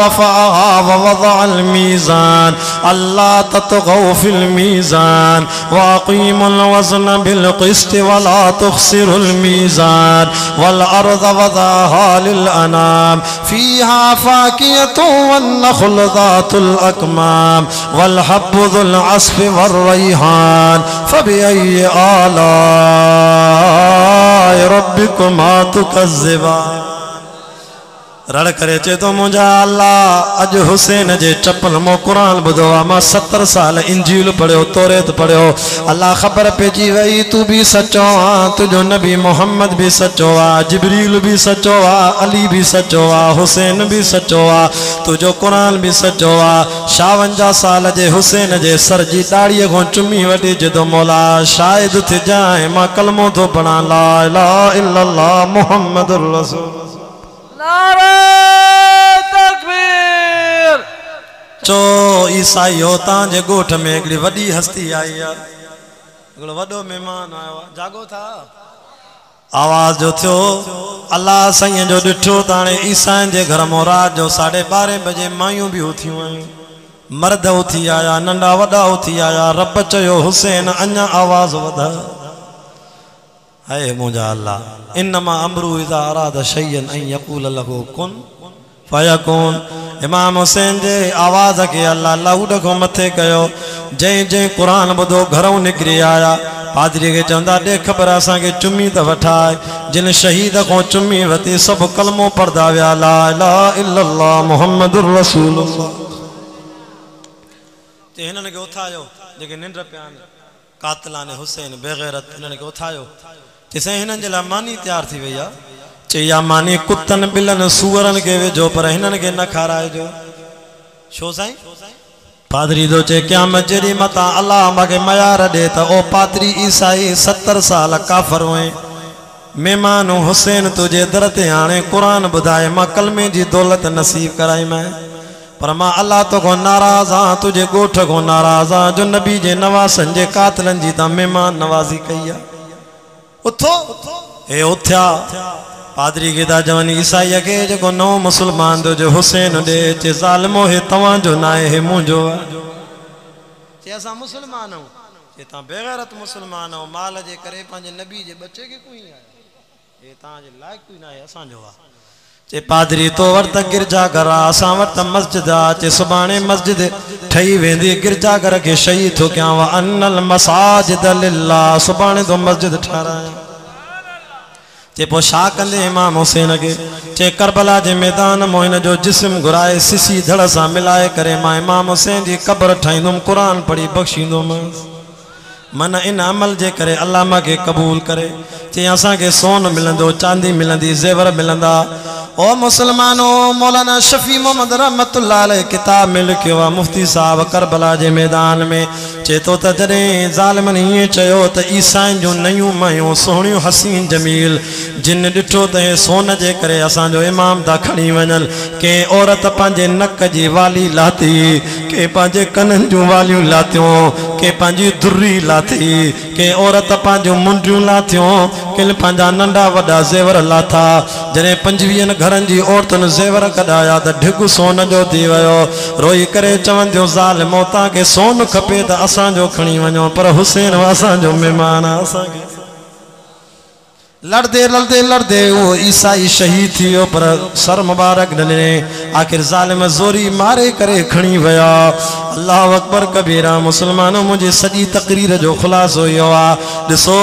रफ़अहा ववज़अल मीज़ान अल्ला ततगौ फिल मीज़ान वक़ीमुल वज़न बिल क़िस्त वला तुख़सिरुल मीज़ान वल अर्ज़ वज़ाहा लिल अनाम फ़ीहा फ़ाकिहतुन वन नख़्लु ज़ातुल अकमाम वल हब्बु ज़ुल अस्फ़ि वर रैहान फ़बिअय्यि आलाइ रब्बिकुमा तुकज़्ज़िबान। रड़ करे चे तो मुझा अल्लाह अज हुसैन जे चप्पल मो कुरान बुधो मां 70 साल इंजील पढ़ियो तौरेत पढ़ियो अल्लाह ख़बर पेजी वई तू भी सचो आ तुझो नबी मोहम्मद भी सचो आ जिब्रील भी सचो आ अली भी सचो आ हुसैन भी सचो आ तुझो कुरान भी सचो आ 52 साल जे हुसैन जे सर जी दाढ़ीअ खां चुमी वठी जदो मौला शायद थी जाए मां कलमो तो पढ़ा ला इलाहा इल्लल्लाह मुहम्मदुर रसूल। नारे तकबीर। चो ईसाई हो तांजे गोठ में हिकिड़ी वॾी हस्ती आई आहे हिकिड़ो वॾो महिमान आयो आहे जागो था आवाज़ जो थियो अल्लाह साईं जो ॾिठो त हाणे ईसाईनि जे घर मां रात जो 12:30 बजे मायूं बि उथियूं आहियूं मर्द उथी आया नंढा वॾा उथी आया रब चयो हुसैन अञा आवाज़ वधा है मुंहिंजा अल्लाह इन्नमा अमरु इज़ा अरादा शय्यन अन यक़ूल लहू कुन फयकून। इमाम हुसैन जे आवाज़ के अल्लाह लाहूड खां मथे कयो जंहिं जंहिं कुरान ॿुधो घरों निकिरी आया पादरी के चवंदा ॾे ख़बर असांखे चुमी त वठाए जिन शहीद खां चुमी वरिती सभु कलमो पढ़दा विया ला इलाहा इल्लल्लाह मुहम्मदुर रसूलुल्लाह। ते हिननि खे उथायो जेके निंड पिया आहिनि कातिलाने हुसैन बेग़ैरत हिननि खे उथायो ते साईं हिननि जे लाइ मानी तैयार थी वई आहे चे या मानी कुतनि ॿिलनि सूअरनि खे विझो पर हिननि खे न खाराइजो छो साईं पादरी तो चे क़यामत जेॾी मथां अल्लाह मूंखे मयार ॾे त ओ पादरी ईसाई 70 साल काफ़र हुए महिमान हुसैन तुझे दर ते हाणे क़ुरान ॿुधाए मां कलमे जी दौलत नसीब कराई मैं पर मां अल्लाह तो को नाराज़ हाँ तुझे गोठ को नाराज़ हाँ जो नबी जे नवासनि जे कातिलनि जी ता महिमान नवाज़ी कई आहे उथो हे उथया पादरी के ता जवानी ईसाई के जो नओ मुसलमान दो जो हुसैन दे चे ज़ालिमो हे तवां जो ना हे मुंहिंजो चे असां मुसलमान हूं चे ता बेगैरत मुसलमान हो माल जे करे पंहिंजे नबी जे बच्चे के कोई आया हे ता जे लायक कोई ना है असां जो चे पादरी तो वरत गिरजा घर असां वरत मस्जिद आ चे सुभाणे मस्जिद ठही वेंदी गिरजा घर के शहीद थो कयां व अन्नल मसाजिद लिल्लाह सुभाणे तो मस्जिद ठाराया चे पो छा कंदे इमाम हुसैन के चे करबला जे मैदान में हिन जो जिस्म घुराए सिसी धड़ सां मिलाए करे मां इमाम हुसैन जी कब्र ठाहींदुमि कुरान पढ़ी बख्शींदुमि मन इन अमल जे करे अल्लाह मूंखे क़बूल करे चे असांखे सोन मिलंदो चांदी मिलंदी ज़ेवर मिलंदा ओ मुसलमानो मौलाना शफी मोहम्मद रहमतुल्लाह अलैह किताब में लिखियो आहे मुफ्ती साहब करबला जे मैदान में चे तो त जॾहिं ज़ालिमनि ईअं चयो त ईसाईनि जूं नयूं मायूं सुहिणियूं हसीन जमील जिन ॾिठो त हे सोन जे करे असांजो इमाम था खणी वञनि कंहिं औरत पंहिंजे नक जी वाली लाथी कंहिं पंहिंजे कननि जूं वालियूं लाथियूं कंहिं पंहिंजी दुर्री लाथी कंहिं औरत पंहिंजूं मुंडियूं लाथियूं कंहिं पंहिंजा नंढा वॾा ज़ेवर लाथा जॾहिं 25 घरनि जी औरतुनि ज़ेवर कढाया त ढिघ सोन जो थी वियो रोई करे चवंदियूं ज़ालिमो तव्हांखे सोन खपे त असांजो खणी वञो पर हुसैन असांजो महिमान आहे असांखे लड़दे लड़दे लड़दे वो ईसाई शहीद थी वियो पर सर मुबारक न ॾिने आखिर ज़ालिम ज़ोरी मारे करे खणी विया अल्लाह अकबर कबीरा मुसलमानो मुझे सजी तकरीर जो खुलासो यो आ ॾिसो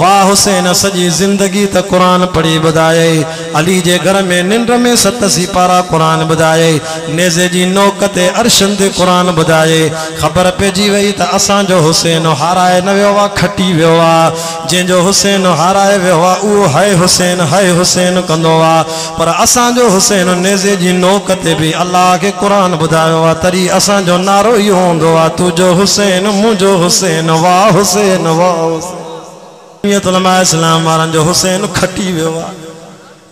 वाह हुसैन सजी ज़िंदगी त कुरान पढ़ी ॿुधाए अली जे घर में निंड में 7 सिपारा कुरान ॿुधाए नेज़े जी नोक ते अर्शन ते कुरान ॿुधाए ख़बर पइजी वई त असांजो हुसैन हाराए न वियो आहे खटी वियो आहे जंहिंजो हुसैन हाराए वियो आहे उहो हाय हुसैन कंदो आहे पर असांजो हुसैन नेज़े जी नोक ते बि अल्लाह खे कुरान ॿुधायो आहे तरी असांजो नारो इहो हूंदो आहे तुंहिंजो हुसैन मुंहिंजो हुसैन वाह हुसैन वाह हुसैन उलमा इस्लाम वारनि जो हुसैन खटी वियो आहे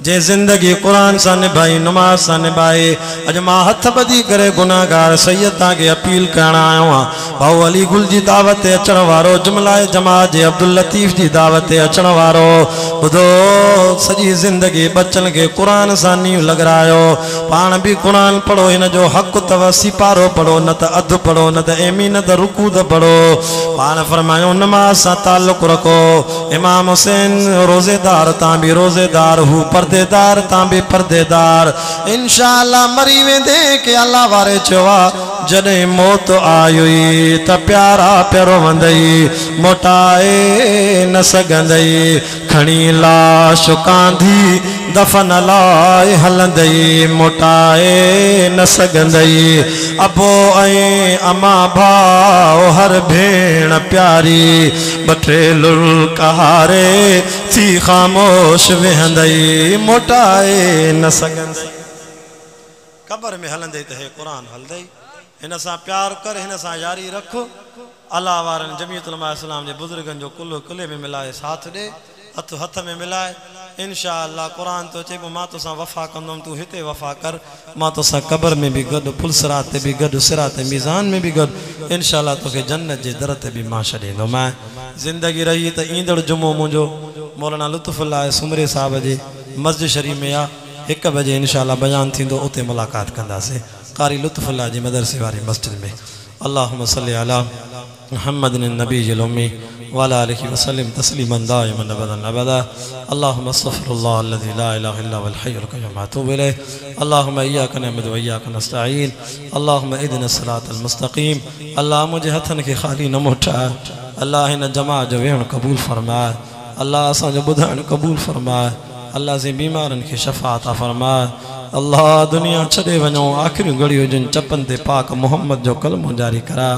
जे जिंदगी कुरान सां निभाई नमाज सां निभाई अज मां हथ ॿधी करे गुनाहगार सैयद तव्हांखे अपील करण आयो आहियां भाऊ अली गुल जी दावत ते अचण वारो जुमलाए जमात जे अब्दुल लतीफ़ जी दावत ते अचण वारो बुधो सजी जिंदगी बच्चन के कुरान सा नींव लगरायो पान भी कुरान पढ़ो इन जो हक तव सिपारो पढ़ो न त अध पढ़ो न त एमी न त रुकू द पढ़ो पान फरमायो नमाज सा ताल्लुक रखो इमाम हुसैन रोजेदार ता भी रोजेदार हु पर्देदार ता भी पर्देदार इंशाअल्लाह मरी वेंदे के अल्लाह वारे चवा जडे मौत आयुई त प्यारा प्यारो वंदई मोटाए न सगंदई खणी लाश कांधी दफन लाए हलंदई मोटाए न सगंदई अबो ऐं अमा भाव हर भेण प्यारी बठेलुल कहारे थी खामोश वेहंदई मोटाए न सगंदई कब्र में हलंदई त हे कुरान हलंदई इन सां प्यार कर इन सां यारी रख अल्लाह वारन जमीयत उलमा इस्लाम जे बुजुर्गन जो कुल कुले में मिलाए साथ दे हथ हथ में मिलाए इंशाअल्लाह कुरान तो चइबो मां तो सा वफा कंदम तू हिते वफा कर मां तो सा कब्र में भी गड पुलसरात ते भी गड सिरात मीज़ान में भी गड इंशाअल्लाह तो के जन्नत जे दर ते भी मां छडेंदो मैं जिंदगी रही त ईंदड़ जुमो मुंजो मौलाना लुत्फुल्लाह सुमरे साहब जे मस्जिद शरीफ में आ 1 बजे इंशाअल्लाह बयान थींदो उते मुलाकात कंदासे कारी लुत्फुल्लाह जी मदरसे वाली मस्जिद में अल्लाहुम्मा सल्ली अला मुहम्मदिन नबील उम्मी वाला आलिहि वसल्लम तस्लीमन दाइमन अबदन अबदा अल्लाहुम्मा अस्तगफिरुल्लाह अल्लज़ी ला इलाहा इल्ला हुवल हय्युल क़य्यूम व अतूबु इलैह अल्लाहुम्मा इय्याका नअबुदु व इय्याका नस्तईन अल्लाहुम्मा इहदिनस सिरातल मुस्तक़ीम अल्लाह मुझे हथन के खाली न मोटा अल्लाह इन जमा जो वेहण कबूल फरमाए अल्लाह असां जो बुधाइण कबूल फरमाए अल्लाह से बीमारन के शफा अता फरमाए अल्लाह दुनिया छड़े वञो आखिरी घड़ियों जिन चपन ते पाक मोहम्मद जो कलमो जारी करा